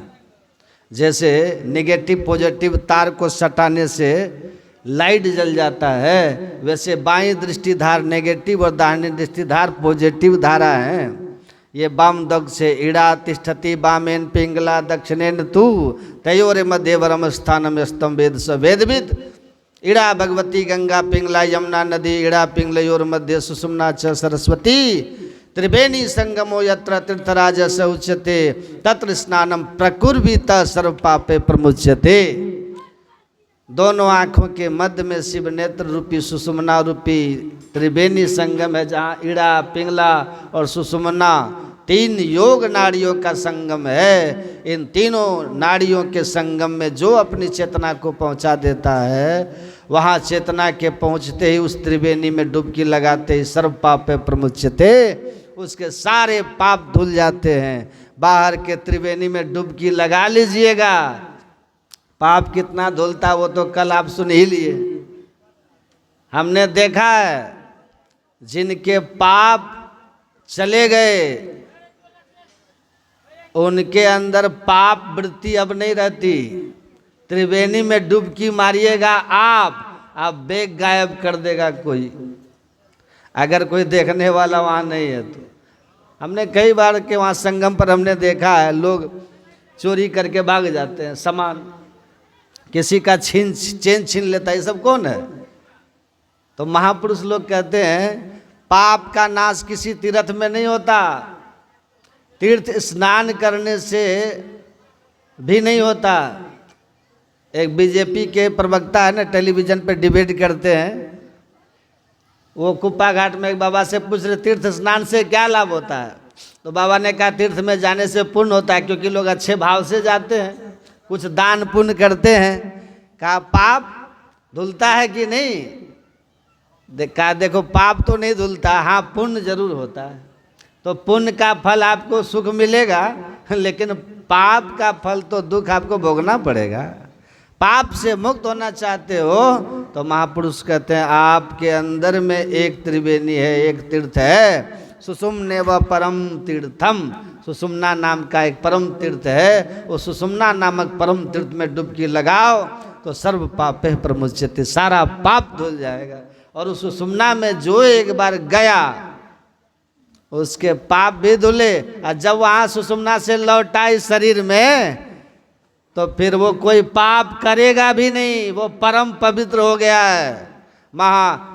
जैसे नेगेटिव पॉजिटिव तार को सटाने से लाइट जल जाता है, वैसे बाईं दृष्टिधार नेगेटिव और दाहिनी दृष्टिधार पॉजिटिव धारा है। ये वाम दग से ईड़ा तिष्ठति वामेन पिंगला दक्षिणेन तू तयोरे मध्य वरम स्थानम स्तम वेद स वेदविद। ईड़ा भगवती गंगा पिंगला यमुना नदी ईड़ा पिंगलयोर मध्य सुषुम्ना च सरस्वती त्रिवेणी संगमो यत्र तीर्थराज स उच्यते तत्र स्नानम प्रकुर्वीत सर्व पापे प्रमुच्यते। दोनों आँखों के मध्य में शिव नेत्र रूपी सुषुम्ना रूपी त्रिवेणी संगम है, जहाँ ईड़ा पिंगला और सुषुम्ना 3 योग नाड़ियों का संगम है। इन तीनों नाड़ियों के संगम में जो अपनी चेतना को पहुंचा देता है, वहाँ चेतना के पहुँचते ही उस त्रिवेणी में डुबकी लगाते ही सर्व पापे प्रमुच्यते, उसके सारे पाप धुल जाते हैं। बाहर के त्रिवेणी में डुबकी लगा लीजिएगा, पाप कितना धुलता वो तो कल आप सुन ही लिए। हमने देखा है जिनके पाप चले गए उनके अंदर पाप वृत्ति अब नहीं रहती। त्रिवेणी में डुबकी मारिएगा आप बेग गायब कर देगा कोई। अगर कोई देखने वाला वहाँ नहीं है तो। हमने कई बार के वहाँ संगम पर हमने देखा है, लोग चोरी करके भाग जाते हैं सामान, किसी का चेन छीन लेता है। ये सब कौन है? तो महापुरुष लोग कहते हैं पाप का नाश किसी तीर्थ में नहीं होता, तीर्थ स्नान करने से भी नहीं होता। एक बीजेपी के प्रवक्ता है ना, टेलीविजन पे डिबेट करते हैं, वो कुप्पा घाट में एक बाबा से पूछ रहे तीर्थ स्नान से क्या लाभ होता है। तो बाबा ने कहा तीर्थ में जाने से पुण्य होता है, क्योंकि लोग अच्छे भाव से जाते हैं, कुछ दान पुण्य करते हैं। कहा पाप धुलता है कि नहीं? कहा देखो पाप तो नहीं धुलता, हाँ पुण्य जरूर होता है। तो पुण्य का फल आपको सुख मिलेगा, लेकिन पाप का फल तो दुख आपको भोगना पड़ेगा। पाप से मुक्त होना चाहते हो तो महापुरुष कहते हैं आपके अंदर में एक त्रिवेणी है, एक तीर्थ है, सुषुम्ने व परम तीर्थम। सुषुम्ना नाम का एक परम तीर्थ है, वो सुषुम्ना नामक परम तीर्थ में डुबकी लगाओ तो सर्व पापे प्रमुच्यते, सारा पाप धुल जाएगा। और उस सुषुम्ना में जो एक बार गया उसके पाप भी धुले, और जब वहाँ सुषुम्ना से लौटा इस शरीर में तो फिर वो कोई पाप करेगा भी नहीं, वो परम पवित्र हो गया है,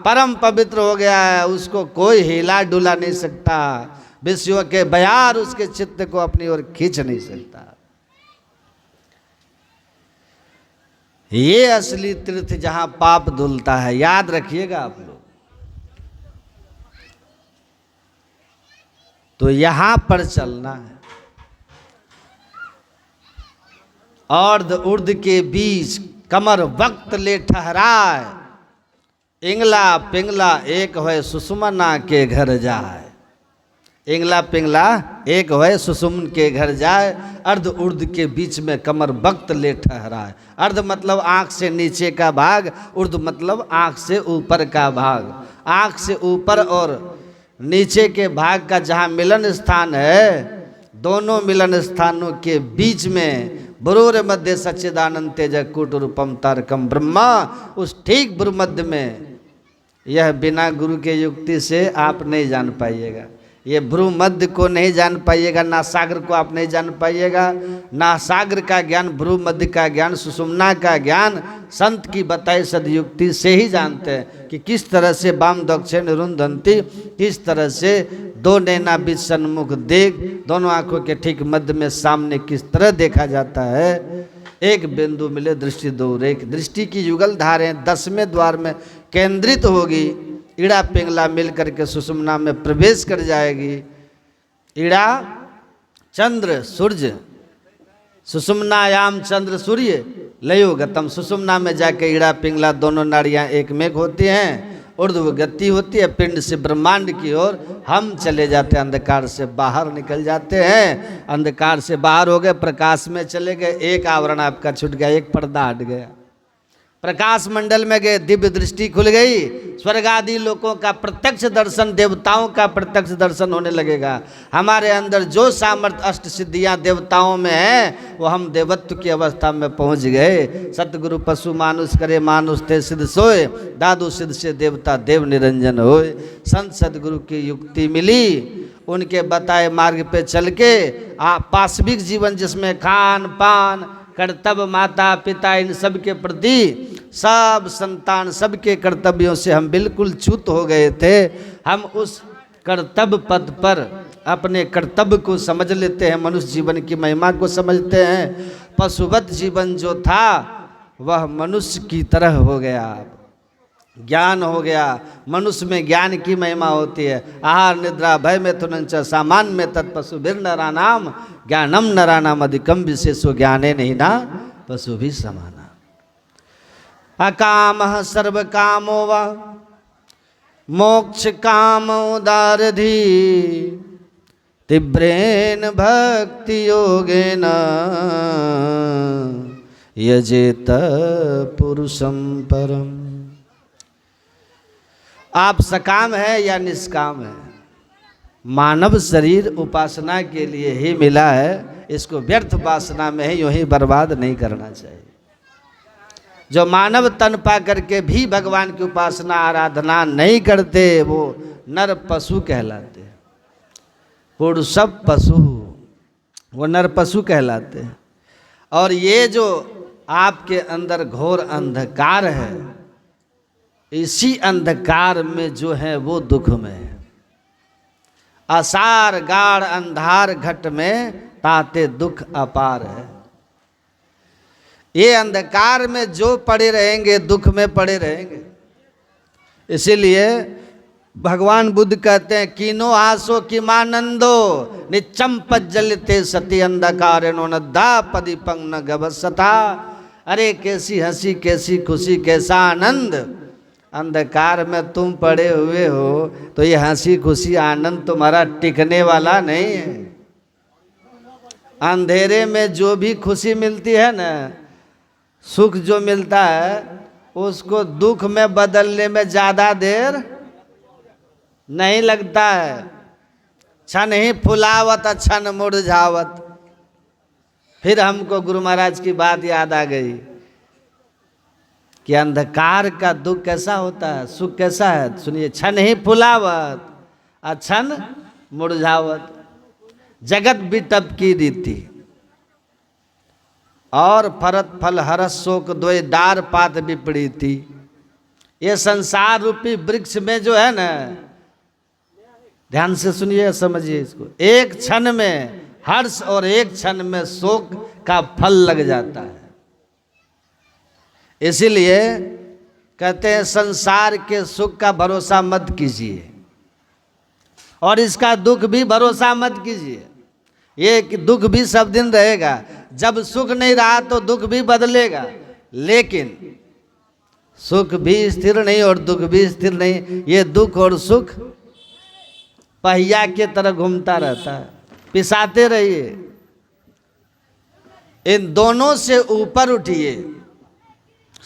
परम पवित्र हो गया है, उसको कोई हिला डुला नहीं सकता, विषयों के बयार उसके चित्त को अपनी ओर खींच नहीं सकता। ये असली तीर्थ जहां पाप धुलता है, याद रखिएगा आप लोग। तो यहां पर चलना है, अर्ध उर्ध के बीच कमर वक्त ले ठहराए, इंगला पिंगला एक होए सुषुम्ना के घर जाए। इंगला पिंगला एक होए सुषुम्न के घर जाए, अर्ध उर्ध के बीच में कमर वक्त ले ठहराए। अर्ध मतलब आँख से नीचे का भाग, उर्ध मतलब आँख से ऊपर का भाग। आँख से ऊपर और नीचे के भाग का जहाँ मिलन स्थान है, दोनों मिलन स्थानों के बीच में ब्रूर मध्य सच्चिदानंद तेज कूट रूपम तारकम ब्रह्मा, उस ठीक ब्रू मध्य में, यह बिना गुरु के युक्ति से आप नहीं जान पाइएगा। ये भ्रू मध्य को नहीं जान पाइएगा, ना सागर को आप नहीं जान पाइएगा, ना सागर का ज्ञान, भ्रू मध्य का ज्ञान, सुषुम्ना का ज्ञान संत की बताई सदयुक्ति से ही जानते हैं कि किस तरह से वाम दक्षिण रुंधंती, किस तरह से दो नैना बीच सन्मुख देख, दोनों आंखों के ठीक मध्य में सामने किस तरह देखा जाता है। एक बिंदु मिले दृष्टि दो रेख, दृष्टि की युगल धारें 10वें द्वार में केंद्रित होगी, ईड़ा पिंगला मिल करके सुषुम्ना में प्रवेश कर जाएगी। ईड़ा चंद्र सूर्य, सुषुम्नायाम चंद्र सूर्य लयो गतम, सुषुम्ना में जाके ईड़ा पिंगला दोनों नाड़ियां एक में होती हैं, ऊर्ध्व गति होती है, पिंड से ब्रह्मांड की ओर हम चले जाते हैं, अंधकार से बाहर निकल जाते हैं। अंधकार से बाहर हो गए, प्रकाश में चले गए, एक आवरण आपका छूट गया, एक पर्दा हट गया, प्रकाश मंडल में गए, दिव्य दृष्टि खुल गई, स्वर्ग आदि लोगों का प्रत्यक्ष दर्शन, देवताओं का प्रत्यक्ष दर्शन होने लगेगा। हमारे अंदर जो सामर्थ्य अष्ट सिद्धियां देवताओं में है, वो हम देवत्व की अवस्था में पहुंच गए। सतगुरु पशु मानुष करे, मानुष ते सिद्ध सोए, दादू सिद्ध से देवता देव निरंजन होए। संत सदगुरु की युक्ति मिली, उनके बताए मार्ग पे चल के पाशविक जीवन जिसमें खान पान कर्तव्य, माता पिता, इन सब के प्रति, सब संतान, सबके कर्तव्यों से हम बिल्कुल च्युत हो गए थे। हम उस कर्तव्य पद पर अपने कर्तव्य को समझ लेते हैं, मनुष्य जीवन की महिमा को समझते हैं। पशुवत जीवन जो था वह मनुष्य की तरह हो गया, ज्ञान हो गया। मनुष्य में ज्ञान की महिमा होती है। आहार निद्रा भय मिथुन च सामान्य में तत्पशु भीर नरानाम, ज्ञानम नरानाम अधिकम विशेषो ज्ञाने नहीं ना पशु भी समाना। अकाम सर्व कामो वा मोक्ष काम उदारधि, तीव्रेन भक्ति योगेन यजेत पुरुषम परम। आप सकाम है या निष्काम है, मानव शरीर उपासना के लिए ही मिला है, इसको व्यर्थ वासना में ही यूं ही बर्बाद नहीं करना चाहिए। जो मानव तन पा करके भी भगवान की उपासना आराधना नहीं करते, वो नर पशु कहलाते हैं। पुरुषप पशु, वो नर पशु कहलाते हैं। और ये जो आपके अंदर घोर अंधकार है, इसी अंधकार में जो है वो दुख में है। असार गाढ़ अंधार घट में ताते दुख अपार है। ये अंधकार में जो पड़े रहेंगे दुख में पड़े रहेंगे। इसीलिए भगवान बुद्ध कहते हैं कीनो आसो किमानंदो निचम पज्जलते सती अंधकारेणो नद्दा पदीपंग न गवसथा। अरे कैसी हंसी, कैसी खुशी, कैसा आनंद। अंधकार में तुम पड़े हुए हो तो ये हंसी खुशी आनंद तुम्हारा टिकने वाला नहीं है। अंधेरे में जो भी खुशी मिलती है ना, सुख जो मिलता है, उसको दुख में बदलने में ज़्यादा देर नहीं लगता है। क्षण ही फुलावत क्षण मुरझावत। फिर हमको गुरु महाराज की बात याद आ गई कि अंधकार का दुख कैसा होता है, सुख कैसा है। सुनिए, क्षण ही फुलावत क्षण मुरझावत। जगत बिटप की रीति और फरत फल हरस शोक द्वय डार पात विपरीति। ये संसार रूपी वृक्ष में जो है ना, ध्यान से सुनिए, समझिए इसको। एक क्षण में हर्ष और एक क्षण में शोक का फल लग जाता है। इसीलिए कहते हैं संसार के सुख का भरोसा मत कीजिए और इसका दुख भी भरोसा मत कीजिए। ये दुख भी सब दिन रहेगा। जब सुख नहीं रहा तो दुख भी बदलेगा, लेकिन सुख भी स्थिर नहीं और दुख भी स्थिर नहीं। ये दुख और सुख पहिया के तरह घूमता रहता है। पिसाते रहिए, इन दोनों से ऊपर उठिए,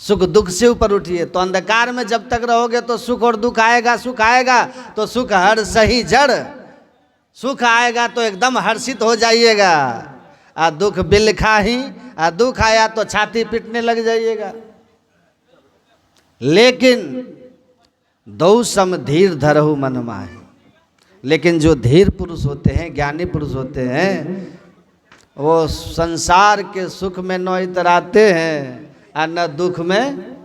सुख दुख से ऊपर उठिए। तो अंधकार में जब तक रहोगे तो सुख और दुख आएगा। सुख आएगा तो सुख हर सही जड़, सुख आएगा तो एकदम हर्षित हो जाइएगा, आ दुख बिलखा ही, आ दुख आया तो छाती पीटने लग जाइएगा। लेकिन दो सम धीर धरहु मन माहि। लेकिन जो धीर पुरुष होते हैं, ज्ञानी पुरुष होते हैं, वो संसार के सुख में न इतराते हैं और न दुख में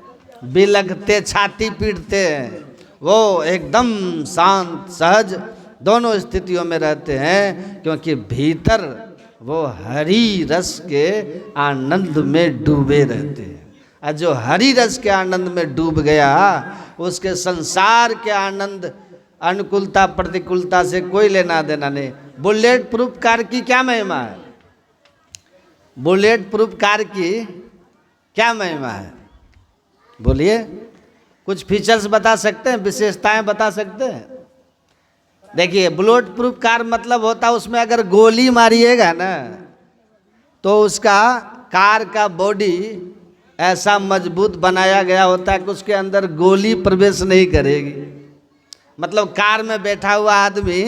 बिलखते छाती पीटते हैं। वो एकदम शांत सहज दोनों स्थितियों में रहते हैं, क्योंकि भीतर वो हरि रस के आनंद में डूबे रहते हैं। और जो हरि रस के आनंद में डूब गया, उसके संसार के आनंद अनुकूलता प्रतिकूलता से कोई लेना देना नहीं। बुलेट प्रूफ कार की क्या महिमा है? बुलेट प्रूफ कार की क्या महिमा है? बोलिए, कुछ फीचर्स बता सकते हैं, विशेषताएं बता सकते हैं? देखिए, बुलेट प्रूफ कार मतलब होता है उसमें अगर गोली मारिएगा ना तो उसका कार का बॉडी ऐसा मजबूत बनाया गया होता है कि उसके अंदर गोली प्रवेश नहीं करेगी। मतलब कार में बैठा हुआ आदमी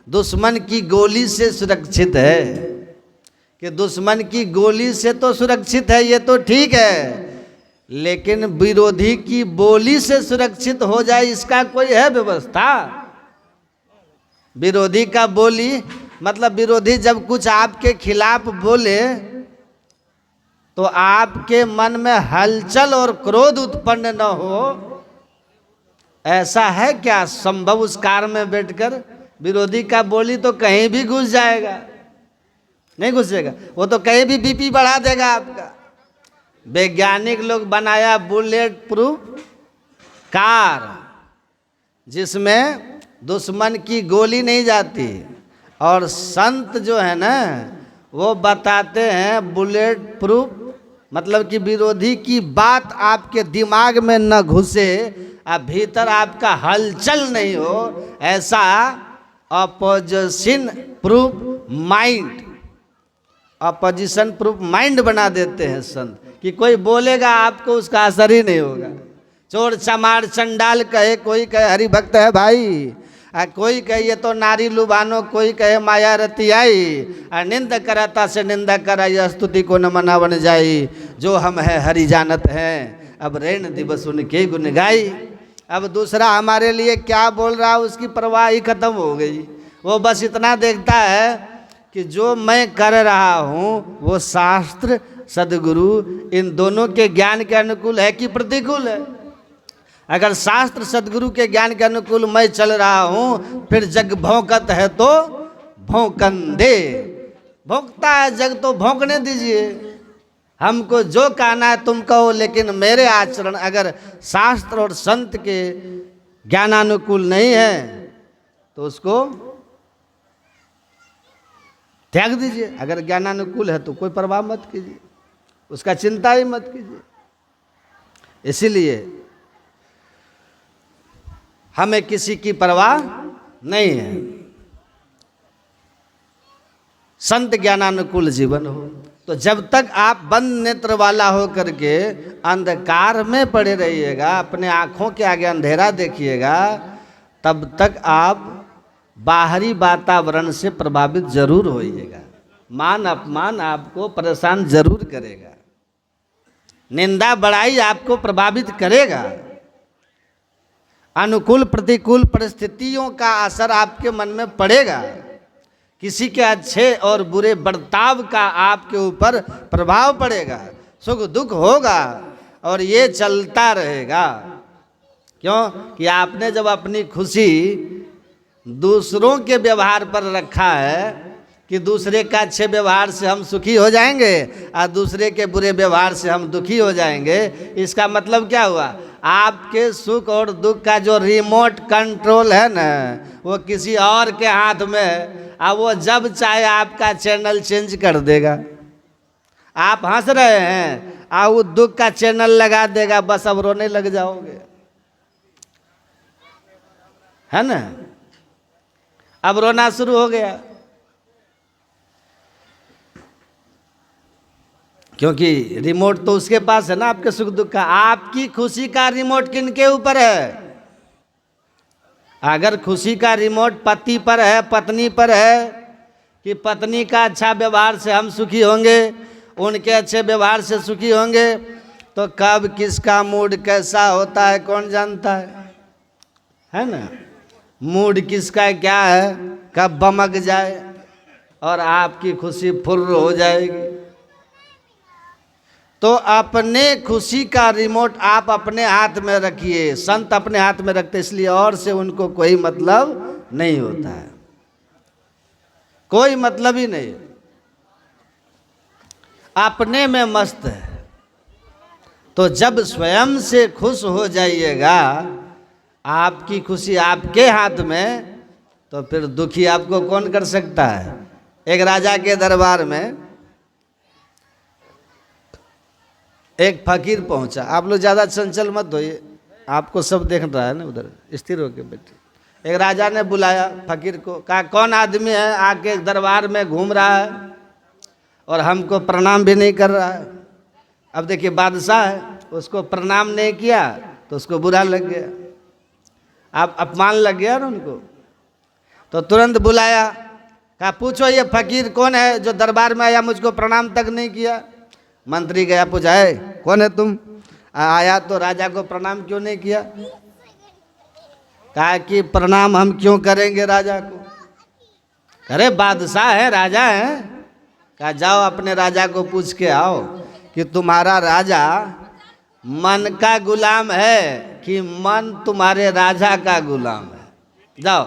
दुश्मन की गोली से सुरक्षित है, कि दुश्मन की गोली से तो सुरक्षित है, ये तो ठीक है, लेकिन विरोधी की बोली से सुरक्षित हो जाए इसका कोई है व्यवस्था? विरोधी का बोली मतलब विरोधी जब कुछ आपके खिलाफ बोले तो आपके मन में हलचल और क्रोध उत्पन्न न हो, ऐसा है क्या संभव? उस कार में बैठकर विरोधी का बोली तो कहीं भी घुस जाएगा, नहीं घुसेगा, वो तो कहीं भी बीपी बढ़ा देगा आपका। वैज्ञानिक लोग बनाया बुलेट प्रूफ कार जिसमें दुश्मन की गोली नहीं जाती। और संत जो है ना वो बताते हैं बुलेट प्रूफ मतलब कि विरोधी की बात आपके दिमाग में न घुसे, अब भीतर आपका हलचल नहीं हो, ऐसा opposition proof mind, opposition proof mind बना देते हैं संत, कि कोई बोलेगा आपको उसका असर ही नहीं होगा। चोर चमार चंडाल कहे, कोई कहे हरि भक्त है भाई, कोई कहे ये तो नारी लुभानो, कोई कहे माया रति आई, निंद करता से निंदा कराई, स्तुति को न मना बन जाई, जो हम है हरि जानत हैं, अब रेण दिवस उनके गुण गाई। अब दूसरा हमारे लिए क्या बोल रहा है उसकी परवाह ही खत्म हो गई। वो बस इतना देखता है कि जो मैं कर रहा हूँ वो शास्त्र सद्गुरु इन दोनों के ज्ञान के अनुकूल है कि प्रतिकूल है। अगर शास्त्र सद्गुरु के ज्ञान के अनुकूल मैं चल रहा हूँ, फिर जग भौंकत है तो भौंकन दे। भौंकता है जग तो भौंकने दीजिए, हमको जो कहना है तुम कहो, लेकिन मेरे आचरण अगर शास्त्र और संत के ज्ञानानुकूल नहीं है तो उसको त्याग दीजिए। अगर ज्ञानानुकूल है तो कोई परवाह मत कीजिए, उसका चिंता ही मत कीजिए। इसीलिए हमें किसी की परवाह नहीं है। संत ज्ञानानुकूल जीवन हो तो जब तक आप बंद नेत्र वाला हो करके अंधकार में पड़े रहिएगा, अपने आँखों के आगे अंधेरा देखिएगा, तब तक आप बाहरी वातावरण से प्रभावित जरूर होइएगा। मान अपमान आपको परेशान जरूर करेगा, निंदा बड़ाई आपको प्रभावित करेगा, अनुकूल प्रतिकूल परिस्थितियों का असर आपके मन में पड़ेगा, किसी के अच्छे और बुरे बर्ताव का आपके ऊपर प्रभाव पड़ेगा, सुख दुख होगा और ये चलता रहेगा। क्यों कि आपने जब अपनी खुशी दूसरों के व्यवहार पर रखा है कि दूसरे का अच्छे व्यवहार से हम सुखी हो जाएंगे और दूसरे के बुरे व्यवहार से हम दुखी हो जाएंगे, इसका मतलब क्या हुआ? आपके सुख और दुख का जो रिमोट कंट्रोल है ना, वो किसी और के हाथ में, और वो जब चाहे आपका चैनल चेंज कर देगा। आप हंस रहे हैं और वो दुख का चैनल लगा देगा, बस अब रोने लग जाओगे, है ना? अब रोना शुरू हो गया, क्योंकि रिमोट तो उसके पास है ना आपके सुख दुख का। आपकी खुशी का रिमोट किनके ऊपर है? अगर खुशी का रिमोट पति पर है, पत्नी पर है कि पत्नी का अच्छा व्यवहार से हम सुखी होंगे, उनके अच्छे व्यवहार से सुखी होंगे, तो कब किसका मूड कैसा होता है कौन जानता है ना? मूड किसका क्या है, कब बमक जाए और आपकी खुशी फुर्र हो जाएगी। तो अपने खुशी का रिमोट आप अपने हाथ में रखिए। संत अपने हाथ में रखते इसलिए और से उनको कोई मतलब नहीं होता है, कोई मतलब ही नहीं, अपने में मस्त है। तो जब स्वयं से खुश हो जाइएगा, आपकी खुशी आपके हाथ में, तो फिर दुखी आपको कौन कर सकता है? एक राजा के दरबार में एक फकीर पहुंचा। आप लोग ज़्यादा चंचल मत होइए, आपको सब देख रहा है ना, उधर स्थिर होके बैठे। एक राजा ने बुलाया फकीर को, कहा कौन आदमी है आके दरबार में घूम रहा है और हमको प्रणाम भी नहीं कर रहा है। अब देखिए बादशाह है, उसको प्रणाम नहीं किया तो उसको बुरा लग गया, आप अपमान लग गया ना उनको। तो तुरंत बुलाया, कहा पूछो ये फकीर कौन है जो दरबार में आया, मुझको प्रणाम तक नहीं किया। मंत्री गया, पूछा है कौन है तुम? आया तो राजा को प्रणाम क्यों नहीं किया? कहा कि प्रणाम हम क्यों करेंगे राजा को? अरे बादशाह है, राजा है। कहा जाओ अपने राजा को पूछ के आओ कि तुम्हारा राजा मन का गुलाम है कि मन तुम्हारे राजा का गुलाम है। जाओ,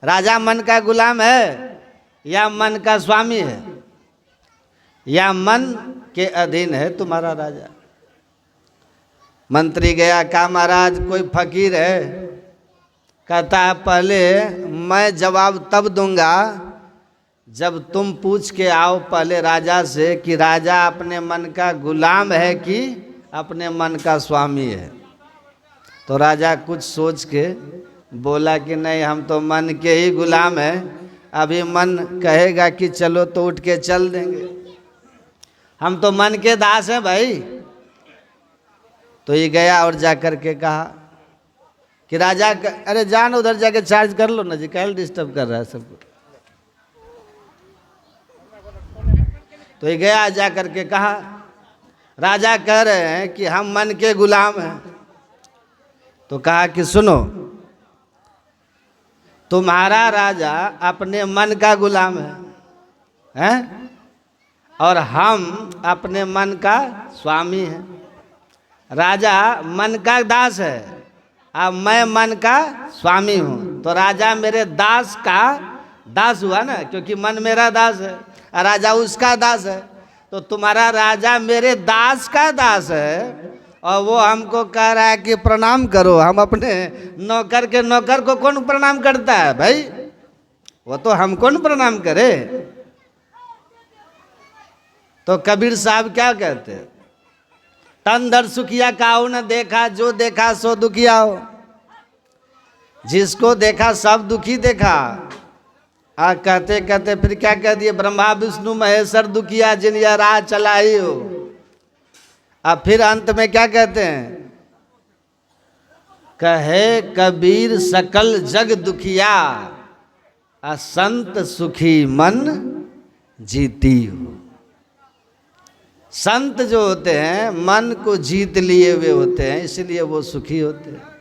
राजा मन का गुलाम है या मन का स्वामी है, या मन के अधीन है तुम्हारा राजा? मंत्री गया, कहा महाराज कोई फकीर है? कहता है पहले मैं जवाब तब दूंगा जब तुम पूछ के आओ पहले राजा से कि राजा अपने मन का गुलाम है कि अपने मन का स्वामी है। तो राजा कुछ सोच के बोला कि नहीं, हम तो मन के ही गुलाम हैं, अभी मन कहेगा कि चलो तो उठ के चल देंगे, हम तो मन के दास हैं भाई। तो ये गया और जा कर के कहा कि राजा अरे जान उधर जाके चार्ज कर लो ना जी, कैल डिस्टर्ब कर रहा है सबको। तो ये गया जा कर के कहा, राजा कह रहे हैं कि हम मन के गुलाम हैं, तो कहा कि सुनो, तुम्हारा राजा अपने मन का गुलाम हैं? और हम अपने मन का स्वामी हैं। राजा मन का दास है, अब मैं मन का स्वामी हूँ, तो राजा मेरे दास का दास हुआ ना, क्योंकि मन मेरा दास है और राजा उसका दास है। तो तुम्हारा राजा मेरे दास का दास है और वो हमको कह रहा है कि प्रणाम करो। हम अपने नौकर के नौकर को कौन प्रणाम करता है भाई? वो तो हम कौन प्रणाम करे? तो कबीर साहब क्या कहते हैं, तन दर सुखिया काऊ न देखा, जो देखा सो दुखिया हो। जिसको देखा सब दुखी देखा। कहते कहते फिर क्या कह दिए, ब्रह्मा विष्णु महेश्वर दुखिया, जिन यह राह चलाई हो। अब फिर अंत में क्या कहते हैं, कहे कबीर सकल जग दुखिया, असंत सुखी मन जीती हो। संत जो होते हैं मन को जीत लिए हुए होते हैं, इसलिए वो सुखी होते हैं।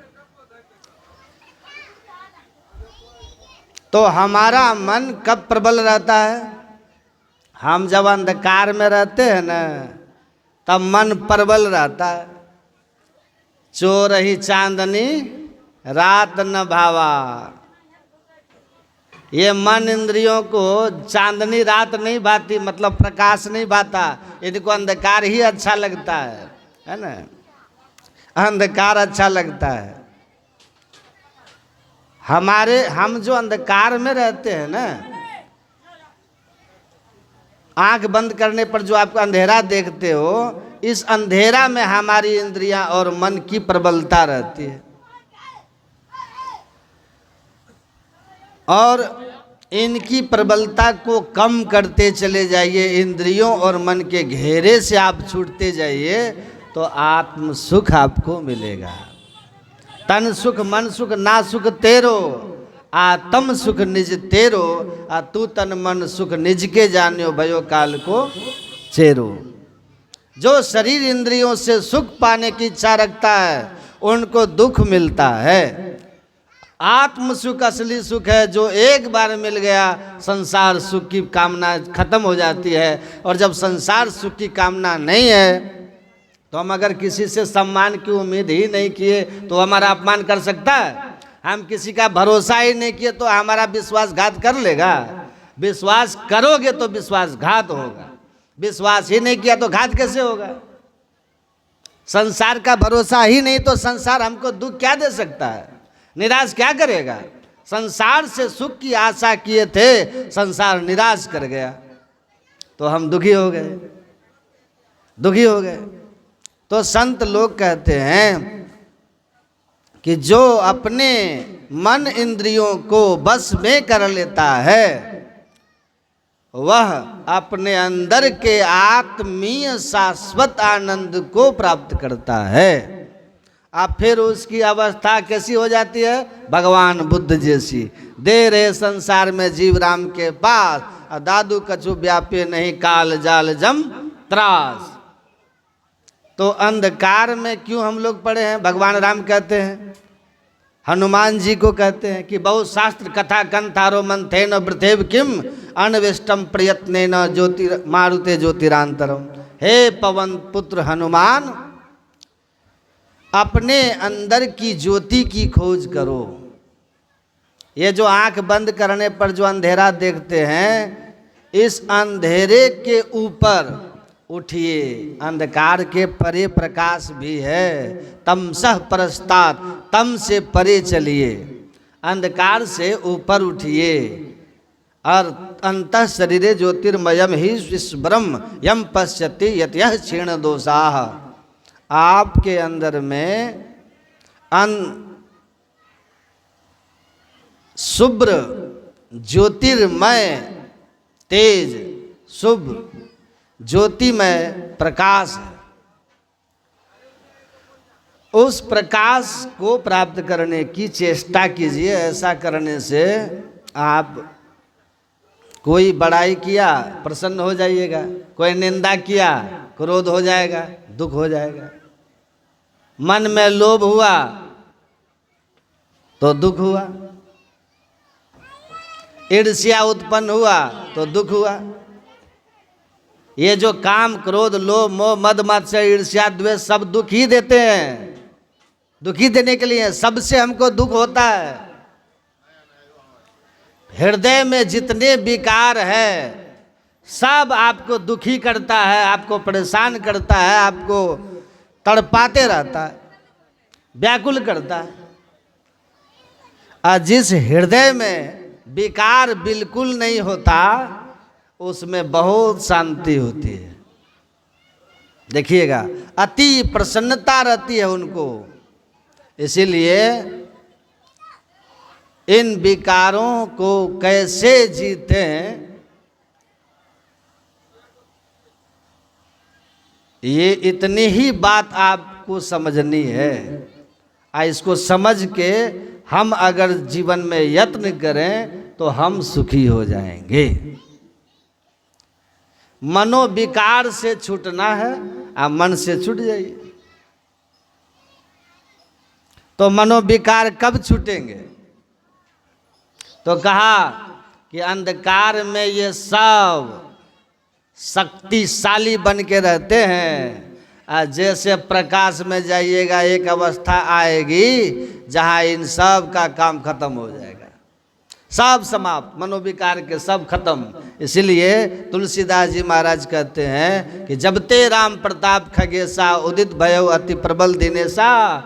तो हमारा मन कब प्रबल रहता है? हम जब अंधकार में रहते हैं ना, तब मन प्रबल रहता है। चोर ही चांदनी रात न भावा। ये मन इंद्रियों को चांदनी रात नहीं भाती, मतलब प्रकाश नहीं भाता। इनको अंधकार ही अच्छा लगता है ना? अंधकार अच्छा लगता है। हम जो अंधकार में रहते हैं ना, आंख बंद करने पर जो आप अंधेरा देखते हो, इस अंधेरा में हमारी इंद्रियां और मन की प्रबलता रहती है। और इनकी प्रबलता को कम करते चले जाइए, इंद्रियों और मन के घेरे से आप छूटते जाइए, तो आत्म सुख आपको मिलेगा। तन सुख मन सुख ना सुख तेरो, आत्म सुख निज तेरो। तू तन मन सुख निज के जान्यो, भयो काल को चेरो। जो शरीर इंद्रियों से सुख पाने की इच्छा रखता है, उनको दुख मिलता है। आत्म सुख असली सुख है, जो एक बार मिल गया, संसार सुख की कामना खत्म हो जाती है। और जब संसार सुख की कामना नहीं है, तो हम अगर किसी से सम्मान की उम्मीद ही नहीं किए तो हमारा अपमान कर सकता है? हम किसी का भरोसा ही नहीं किए तो हमारा विश्वासघात कर लेगा? विश्वास करोगे तो विश्वासघात होगा, विश्वास ही नहीं किया तो घात कैसे होगा? संसार का भरोसा ही नहीं तो संसार हमको दुख क्या दे सकता है, निराश क्या करेगा? संसार से सुख की आशा किए थे, संसार निराश कर गया तो हम दुखी हो गए, दुखी हो गए। तो संत लोग कहते हैं कि जो अपने मन इंद्रियों को बस में कर लेता है, वह अपने अंदर के आत्मीय शाश्वत आनंद को प्राप्त करता है। अब फिर उसकी अवस्था कैसी हो जाती है? भगवान बुद्ध जैसी। दे रहे संसार में जीव राम के पास, दादू कछु व्यापे नहीं काल जाल जम त्रास। तो अंधकार में क्यों हम लोग पड़े हैं? भगवान राम कहते हैं, हनुमान जी को कहते हैं कि बहु शास्त्र कथा कंथारो मंथेन वृथेव किम अनविष्टम प्रयत्नेन ज्योति मारुते ज्योतिरांतरम। हे पवन पुत्र हनुमान, अपने अंदर की ज्योति की खोज करो। ये जो आंख बंद करने पर जो अंधेरा देखते हैं, इस अंधेरे के ऊपर उठिए। अंधकार के परे प्रकाश भी है। तमसः परस्तात्, तम से परे चलिए, अंधकार से ऊपर उठिए। और अंतः शरीरे ज्योतिर्मयम ही विश्वब्रह्म यम पश्यति यतयः क्षीण दोषाः। आपके अंदर में शुभ्र ज्योतिर्मय तेज, शुभ ज्योतिमय प्रकाश है। उस प्रकाश को प्राप्त करने की चेष्टा कीजिए। ऐसा करने से आप कोई बड़ाई किया प्रसन्न हो जाइएगा, कोई निंदा किया क्रोध हो जाएगा, दुख हो जाएगा। मन में लोभ हुआ तो दुख हुआ, ईर्ष्या उत्पन्न हुआ तो दुख हुआ। ये जो काम, क्रोध, लोभ, मोह, मद, मात्सर्य, ईर्ष्या, द्वेष सब दुख ही देते हैं, दुखी देने के लिए। सबसे हमको दुख होता है। हृदय में जितने विकार है सब आपको दुखी करता है, आपको परेशान करता है, आपको तड़पाते रहता है, व्याकुल करता है। और जिस हृदय में विकार बिल्कुल नहीं होता उसमें बहुत शांति होती है। देखिएगा, अति प्रसन्नता रहती है उनको। इसीलिए इन विकारों को कैसे जीतें, ये इतनी ही बात आपको समझनी है। इसको समझ के हम अगर जीवन में यत्न करें तो हम सुखी हो जाएंगे। मनोविकार से छूटना है, आप मन से छूट जाइए। तो मनोविकार कब छूटेंगे? तो कहा कि अंधकार में ये सब शक्तिशाली बन के रहते हैं। जैसे प्रकाश में जाइएगा एक अवस्था आएगी जहां इन सब का काम खत्म हो जाएगा, सब समाप्त, मनोविकार के सब खत्म। इसलिए तुलसीदास जी महाराज कहते हैं कि जब ते राम प्रताप खगेशा, उदित भयो अति प्रबल दिनेशा,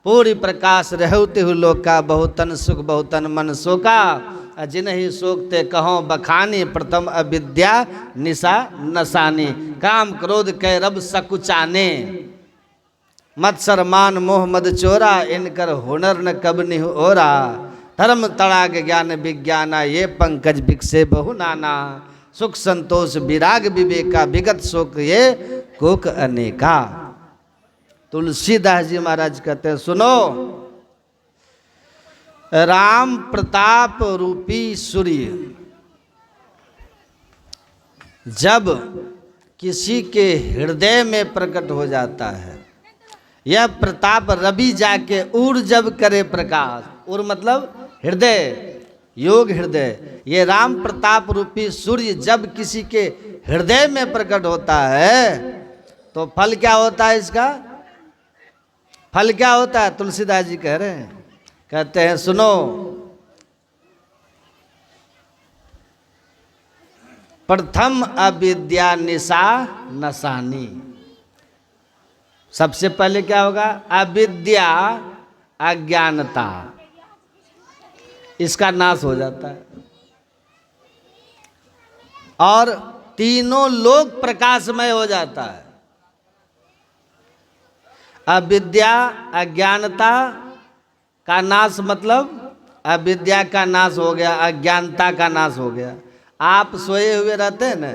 पूरी प्रकाश रहते हु लोक का, बहुतन सुख बहुतन मन शोका, जिन्हीं शोकते कहो बखानी, प्रथम अविद्या निशा नसानी, काम क्रोध कै रब सकुचाने, मत्सर मान मोह मद चोरा, इनकर हुनर न कब निहु ओरा, धर्म तड़ाग ज्ञान विज्ञाना, ये पंकज बिकसे बहु नाना, सुख संतोष विराग विवेका, विगत शोक ये कोक अनेका। तुलसीदास जी महाराज कहते हैं, सुनो, राम प्रताप रूपी सूर्य जब किसी के हृदय में प्रकट हो जाता है, यह प्रताप रवि जाके उड़ जब करे प्रकाश, उड़ मतलब हृदय, योग हृदय, ये राम प्रताप रूपी सूर्य जब किसी के हृदय में प्रकट होता है तो फल क्या होता है? इसका फल क्या होता है? तुलसीदास जी कह रहे हैं, कहते हैं सुनो, प्रथम अविद्या निशा नसानी। सबसे पहले क्या होगा? अविद्या, अज्ञानता, इसका नाश हो जाता है और तीनों लोक प्रकाशमय हो जाता है। अविद्या, अज्ञानता का नाश मतलब अविद्या का नाश हो गया, अज्ञानता का नाश हो गया। आप सोए हुए रहते हैं ना,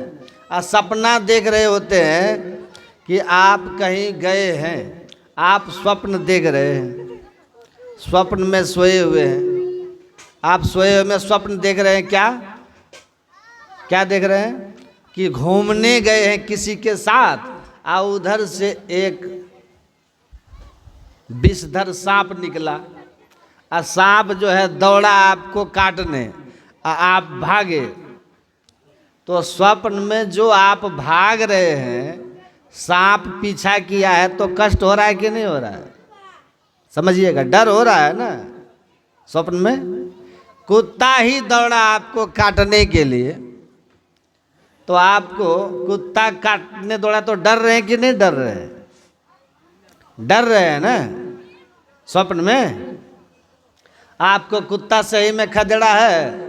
और सपना देख रहे होते हैं कि आप कहीं गए हैं, आप स्वप्न देख रहे हैं, स्वप्न में सोए हुए हैं, आप सोए हुए में स्वप्न देख रहे हैं। क्या क्या देख रहे हैं? कि घूमने गए हैं किसी के साथ और उधर से एक विषधर सांप निकला, और सांप जो है दौड़ा आपको काटने, और आप भागे। तो स्वप्न में जो आप भाग रहे हैं, सांप पीछा किया है तो कष्ट हो रहा है कि नहीं हो रहा है? समझिएगा, डर हो रहा है ना। स्वप्न में कुत्ता ही दौड़ा आपको काटने के लिए, तो आपको कुत्ता काटने दौड़ा तो डर रहे हैं कि नहीं डर रहे हैं? डर रहे हैं ना। स्वप्न में आपको कुत्ता सही में खदेड़ा है,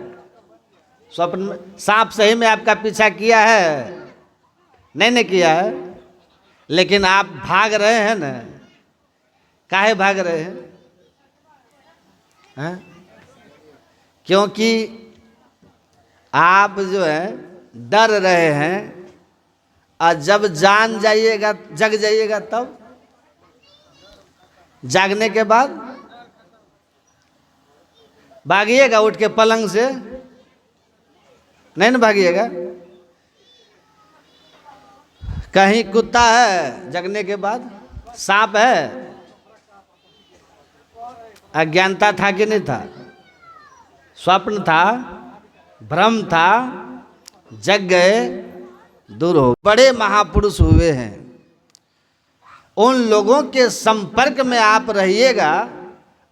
स्वप्न में सांप सही में आपका पीछा किया है, नहीं किया है, लेकिन आप भाग रहे हैं ना। काहे भाग रहे हैं? हैं? क्योंकि आप जो है डर रहे हैं, और जब जान जाइएगा, जग जाइएगा, तब जागने के बाद भागिएगा उठ के पलंग से, नहीं ना भागिएगा। कहीं कुत्ता है, जगने के बाद सांप है, अज्ञानता था कि नहीं था? स्वप्न था, भ्रम था, जग गए, दूर हो। बड़े महापुरुष हुए हैं, उन लोगों के संपर्क में आप रहिएगा,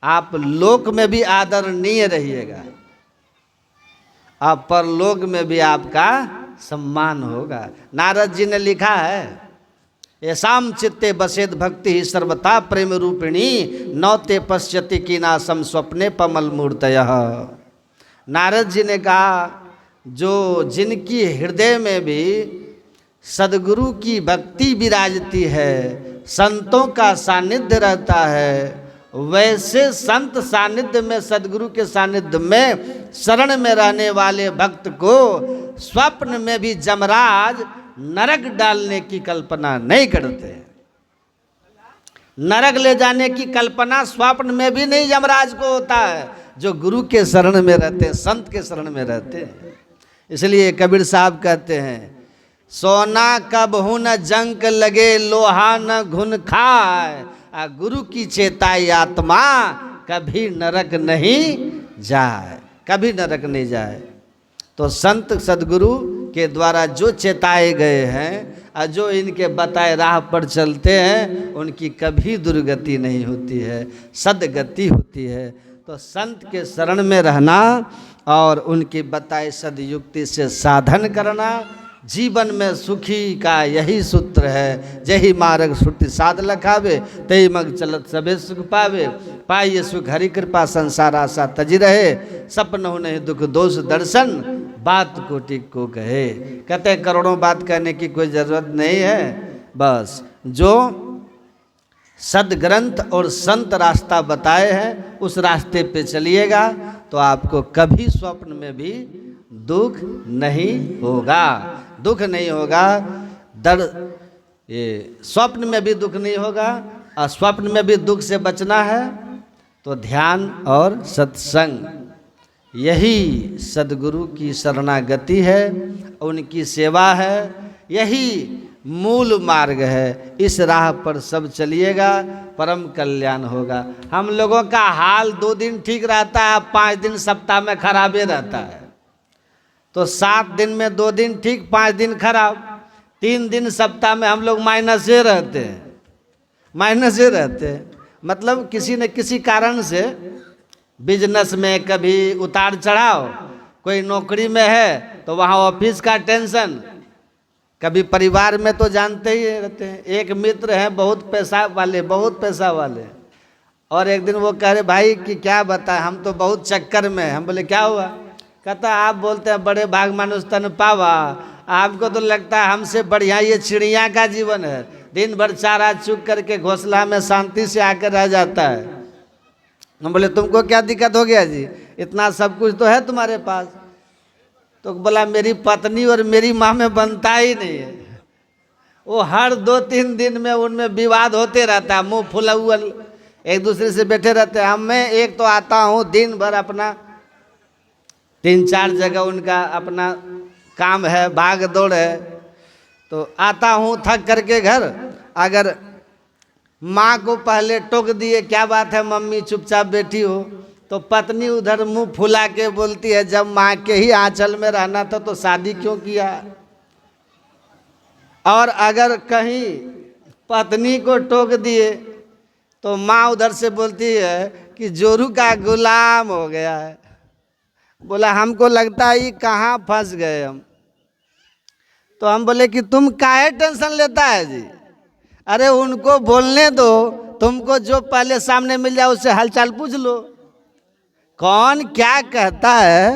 आप लोक में भी आदरणीय रहिएगा, आप परलोक में भी आपका सम्मान होगा। नारद जी ने लिखा है, येषां चित्ते बसेद भक्ति ही सर्वथा प्रेम रूपिणी नौते पश्यति कीनासम स्वप्ने पमल मूर्तयः। नारद जी ने कहा, जो जिनकी हृदय में भी सद्गुरु की भक्ति विराजती है, संतों का सानिध्य रहता है, वैसे संत सानिध्य में, सद्गुरु के सानिध्य में शरण में रहने वाले भक्त को स्वप्न में भी जमराज नरक डालने की कल्पना नहीं करते। नरक ले जाने की कल्पना स्वप्न में भी नहीं जमराज को होता है, जो गुरु के शरण में रहते हैं, संत के शरण में रहते हैं। इसलिए कबीर साहब कहते हैं, सोना कबहू न जंक लगे, लोहा न घुन खाए, गुरु की चेताई आत्मा कभी नरक नहीं जाए, कभी नरक नहीं जाए। तो संत सद्गुरु के द्वारा जो चेताए गए हैं और जो इनके बताए राह पर चलते हैं, उनकी कभी दुर्गति नहीं होती है, सदगति होती है। तो संत के शरण में रहना और उनकी बताए सदयुक्ति से साधन करना, जीवन में सुखी का यही सूत्र है। जही मार्ग श्रुति साध लखावे, तही मग चलत सबे सुख पावे, पाइये सुख हरि कृपा संसार आशा तजी रहे, सपन हो नहीं दुख दोष दर्शन, बात कोटि को कहे। कहते हैं करोड़ों बात कहने की कोई ज़रूरत नहीं है, बस जो सदग्रंथ और संत रास्ता बताए हैं उस रास्ते पे चलिएगा तो आपको कभी स्वप्न में भी दुख नहीं होगा, दुख नहीं होगा। ये स्वप्न में भी दुख नहीं होगा, और स्वप्न में भी दुख से बचना है तो ध्यान और सत्संग, यही सद्गुरु की शरणागति है, उनकी सेवा है, यही मूल मार्ग है। इस राह पर सब चलिएगा, परम कल्याण होगा। हम लोगों का हाल 2 दिन ठीक रहता है, 5 दिन सप्ताह में खराबे रहता है। तो 7 दिन में 2 दिन ठीक, 5 दिन खराब, 3 दिन सप्ताह में हम लोग माइनस से रहते हैं, माइनस से रहते हैं। मतलब किसी न किसी कारण से बिजनेस में कभी उतार चढ़ाव, कोई नौकरी में है तो वहाँ ऑफिस का टेंशन, कभी परिवार में तो जानते ही रहते हैं। एक मित्र हैं बहुत पैसा वाले, बहुत पैसा वाले, और एक दिन वो कह रहे भाई कि क्या बताएं, हम तो बहुत चक्कर में। हम बोले क्या हुआ? कहता आप बोलते हैं बड़े भाग मानुष तन पावा, आपको तो लगता है हमसे बढ़िया ये चिड़िया का जीवन है, दिन भर चारा चुग करके घोंसला में शांति से आकर रह जाता है। हम बोले तुमको क्या दिक्कत हो गया जी, इतना सब कुछ तो है तुम्हारे पास। तो बोला मेरी पत्नी और मेरी माँ में बनता ही नहीं है, वो हर 2-3 दिन में उनमें विवाद होते रहता है, मुँह फुला हुआ एक दूसरे से बैठे रहते हैं। मैं एक तो आता हूँ दिन भर, अपना 3-4 जगह उनका अपना काम है, भाग दौड़ है, तो आता हूँ थक करके घर, अगर माँ को पहले टोक दिए क्या बात है मम्मी चुपचाप बैठी हो, तो पत्नी उधर मुंह फुला के बोलती है जब माँ के ही आंचल में रहना था तो शादी क्यों किया। और अगर कहीं पत्नी को टोक दिए तो माँ उधर से बोलती है कि जोरू का गुलाम हो गया है। बोला हमको लगता है ये कहाँ फंस गए हम। तो हम बोले कि तुम काहे टेंशन लेता है जी, अरे उनको बोलने दो, तुमको जो पहले सामने मिल जाए उससे हालचाल पूछ लो, कौन क्या कहता है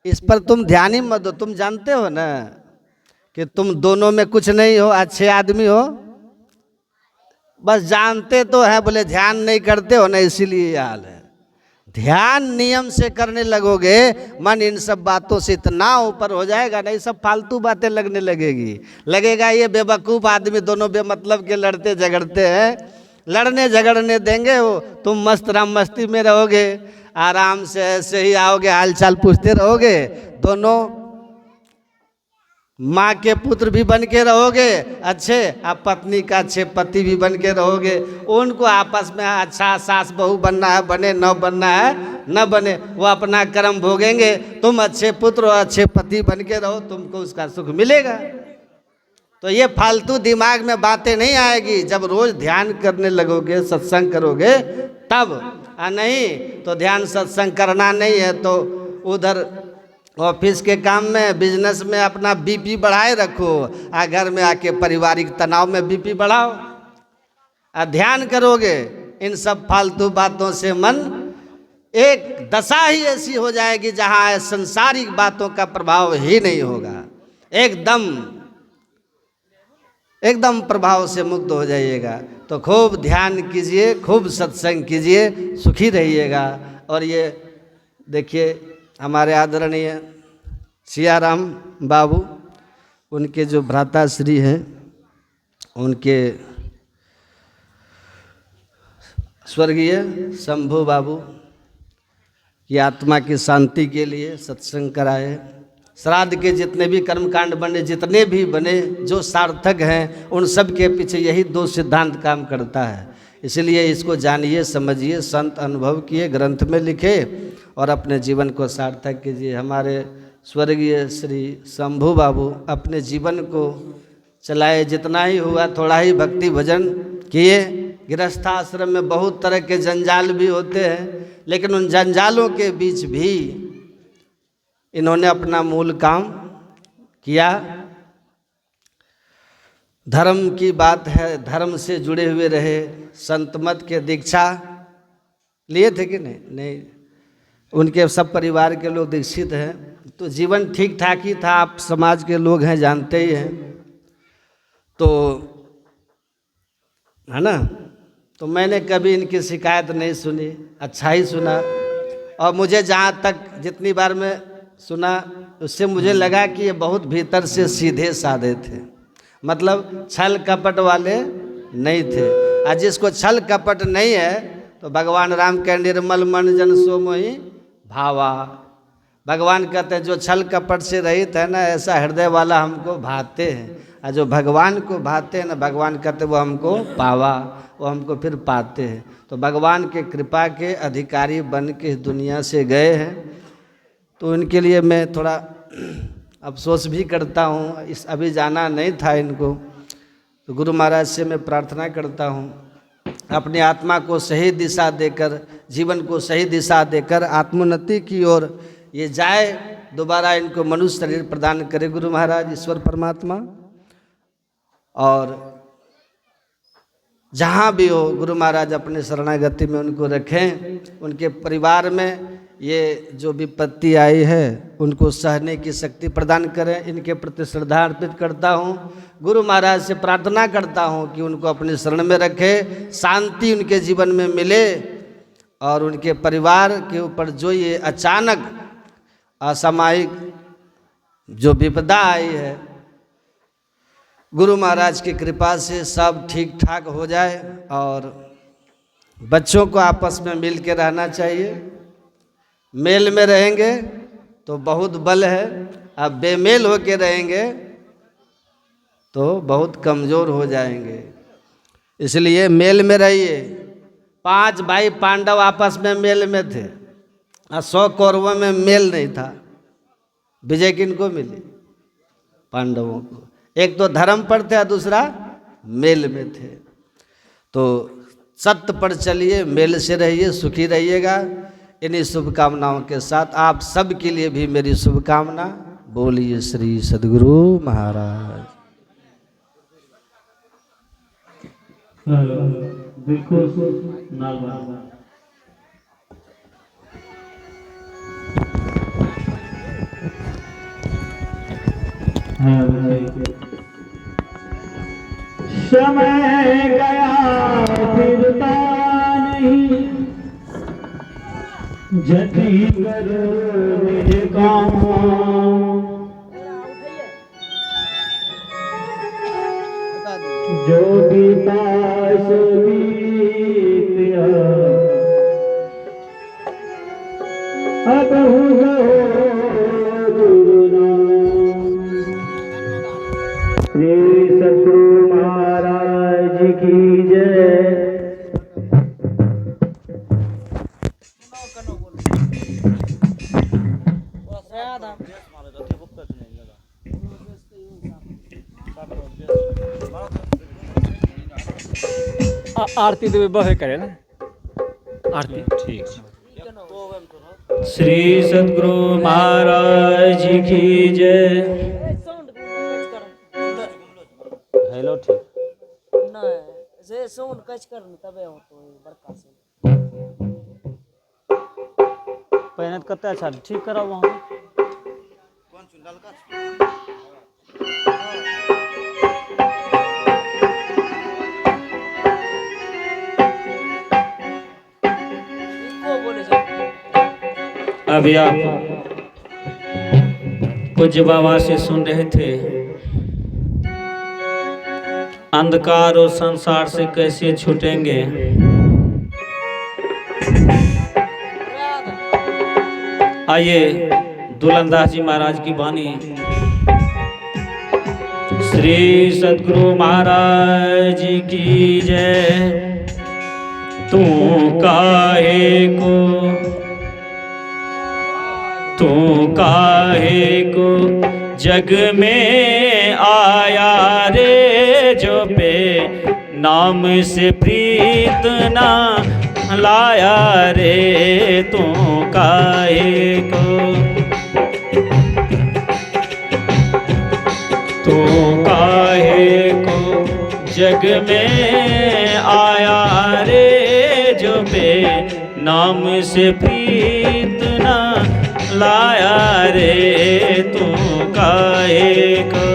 इस पर तुम ध्यान ही मत दो। तुम जानते हो ना कि तुम दोनों में कुछ नहीं हो, अच्छे आदमी हो, बस जानते तो है, बोले ध्यान नहीं करते हो ना, इसीलिए ये हाल है। ध्यान नियम से करने लगोगे, मन इन सब बातों से इतना ऊपर हो जाएगा ना, ये सब फालतू बातें लगने लगेगी, लगेगा ये बेवकूफ़ आदमी दोनों बेमतलब के लड़ते झगड़ते हैं। लड़ने झगड़ने देंगे वो, तुम मस्त राम मस्ती में रहोगे, आराम से ऐसे ही आओगे, हालचाल पूछते रहोगे, दोनों माँ के पुत्र भी बन के रहोगे अच्छे, आप पत्नी का अच्छे पति भी बन के रहोगे। उनको आपस में अच्छा सास बहू बनना है बने, न बनना है न बने, वो अपना कर्म भोगेंगे। तुम अच्छे पुत्र और अच्छे पति बन के रहो, तुमको उसका सुख मिलेगा। तो ये फालतू दिमाग में बातें नहीं आएगी जब रोज ध्यान करने लगोगे, सत्संग करोगे तब। नहीं तो ध्यान सत्संग करना नहीं है तो उधर ऑफिस के काम में, बिजनेस में अपना बीपी बढ़ाए रखो, घर में आके पारिवारिक तनाव में बीपी बढ़ाओ। ध्यान करोगे इन सब फालतू बातों से मन एक दशा ही ऐसी हो जाएगी जहां संसारिक बातों का प्रभाव ही नहीं होगा। एकदम प्रभाव से मुक्त हो जाइएगा। तो खूब ध्यान कीजिए, खूब सत्संग कीजिए, सुखी रहिएगा। और ये देखिए हमारे आदरणीय सियाराम बाबू, उनके जो भ्राताश्री हैं, उनके स्वर्गीय शंभू बाबू की आत्मा की शांति के लिए सत्संग कराए। श्राद्ध के जितने भी कर्मकांड बने, जितने भी बने जो सार्थक हैं, उन सब के पीछे यही दो सिद्धांत काम करता है। इसलिए इसको जानिए, समझिए, संत अनुभव किए, ग्रंथ में लिखे और अपने जीवन को सार्थक कीजिए। हमारे स्वर्गीय श्री शंभू बाबू अपने जीवन को चलाए, जितना ही हुआ थोड़ा ही भक्ति भजन किए। गृहस्थाश्रम में बहुत तरह के जंजाल भी होते हैं, लेकिन उन जंजालों के बीच भी इन्होंने अपना मूल काम किया। धर्म की बात है, धर्म से जुड़े हुए रहे, संत मत के दीक्षा लिए थे कि नहीं? नहीं, उनके सब परिवार के लोग दीक्षित हैं। तो जीवन ठीक ठाक ही था, आप समाज के लोग हैं, जानते ही हैं, तो है ना। तो मैंने कभी इनकी शिकायत नहीं सुनी, अच्छा ही सुना। और मुझे जहाँ तक जितनी बार मैं सुना, उससे मुझे लगा कि ये बहुत भीतर से सीधे साधे थे, मतलब छल कपट वाले नहीं थे। और जिसको छल कपट नहीं है तो भगवान राम के निर्मल मन जन सो मोहि भावा। भगवान कहते हैं जो छल कपट से रहित है ना, ऐसा हृदय वाला हमको भाते हैं। और जो भगवान को भाते हैं ना, भगवान कहते वो हमको पावा, वो हमको फिर पाते हैं। तो भगवान के कृपा के अधिकारी बन के दुनिया से गए हैं, तो उनके लिए मैं थोड़ा अफसोस भी करता हूँ। अभी जाना नहीं था इनको, तो गुरु महाराज से मैं प्रार्थना करता हूँ अपनी आत्मा को सही दिशा देकर, जीवन को सही दिशा देकर आत्मोन्नति की ओर ये जाए। दोबारा इनको मनुष्य शरीर प्रदान करे गुरु महाराज, ईश्वर परमात्मा। और जहाँ भी हो गुरु महाराज अपने शरणागति में उनको रखें। उनके परिवार में ये जो विपत्ति आई है उनको सहने की शक्ति प्रदान करें। इनके प्रति श्रद्धा अर्पित करता हूँ। गुरु महाराज से प्रार्थना करता हूँ कि उनको अपने शरण में रखे, शांति उनके जीवन में मिले। और उनके परिवार के ऊपर जो ये अचानक असामयिक जो विपदा आई है, गुरु महाराज की कृपा से सब ठीक ठाक हो जाए। और बच्चों को आपस में मिल के रहना चाहिए। मेल में रहेंगे तो बहुत बल है, अब बेमेल होके रहेंगे तो बहुत कमज़ोर हो जाएंगे। इसलिए मेल में रहिए। 5 भाई पांडव आपस में मेल में थे और 100 कौरवों में मेल नहीं था। विजय किनको मिली? पांडवों को। एक तो धर्म पर थे और दूसरा मेल में थे। तो सत्य पर चलिए, मेल से रहिए, सुखी रहिएगा। इन्हीं शुभकामनाओं के साथ आप सब के लिए भी मेरी शुभकामना। बोलिए श्री सद्गुरु महाराज। देखो नाल समय गया फिरता नहीं, जति करो मेरे काम। जो भी पास बीत गया, अब हो गुरु नाम। सद्गुरु महाराज की जय। आरती देवे बहे करे ना आरती ठीक श्री सद्गुरु महाराज की जय। हेलो ठीक जे साउंड कच कर तबे हो तो बड़का से पहले कते अच्छा ठीक करा वहाँ अभी आप पूज्य बाबा से सुन रहे थे अंधकार और संसार से कैसे छूटेंगे। आइए दुलंदास जी महाराज की वाणी। श्री सद्गुरु महाराज की जय। तू काहे को जग में आया रे, जो पे नाम से प्रीत ना लाया रे। तू काहे को जग में आया रे, जो पे नाम से प्रीत ना लाया रे। तू काहे को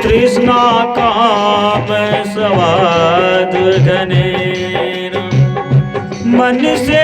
तृष्णा काम स्वाद घनेर मन से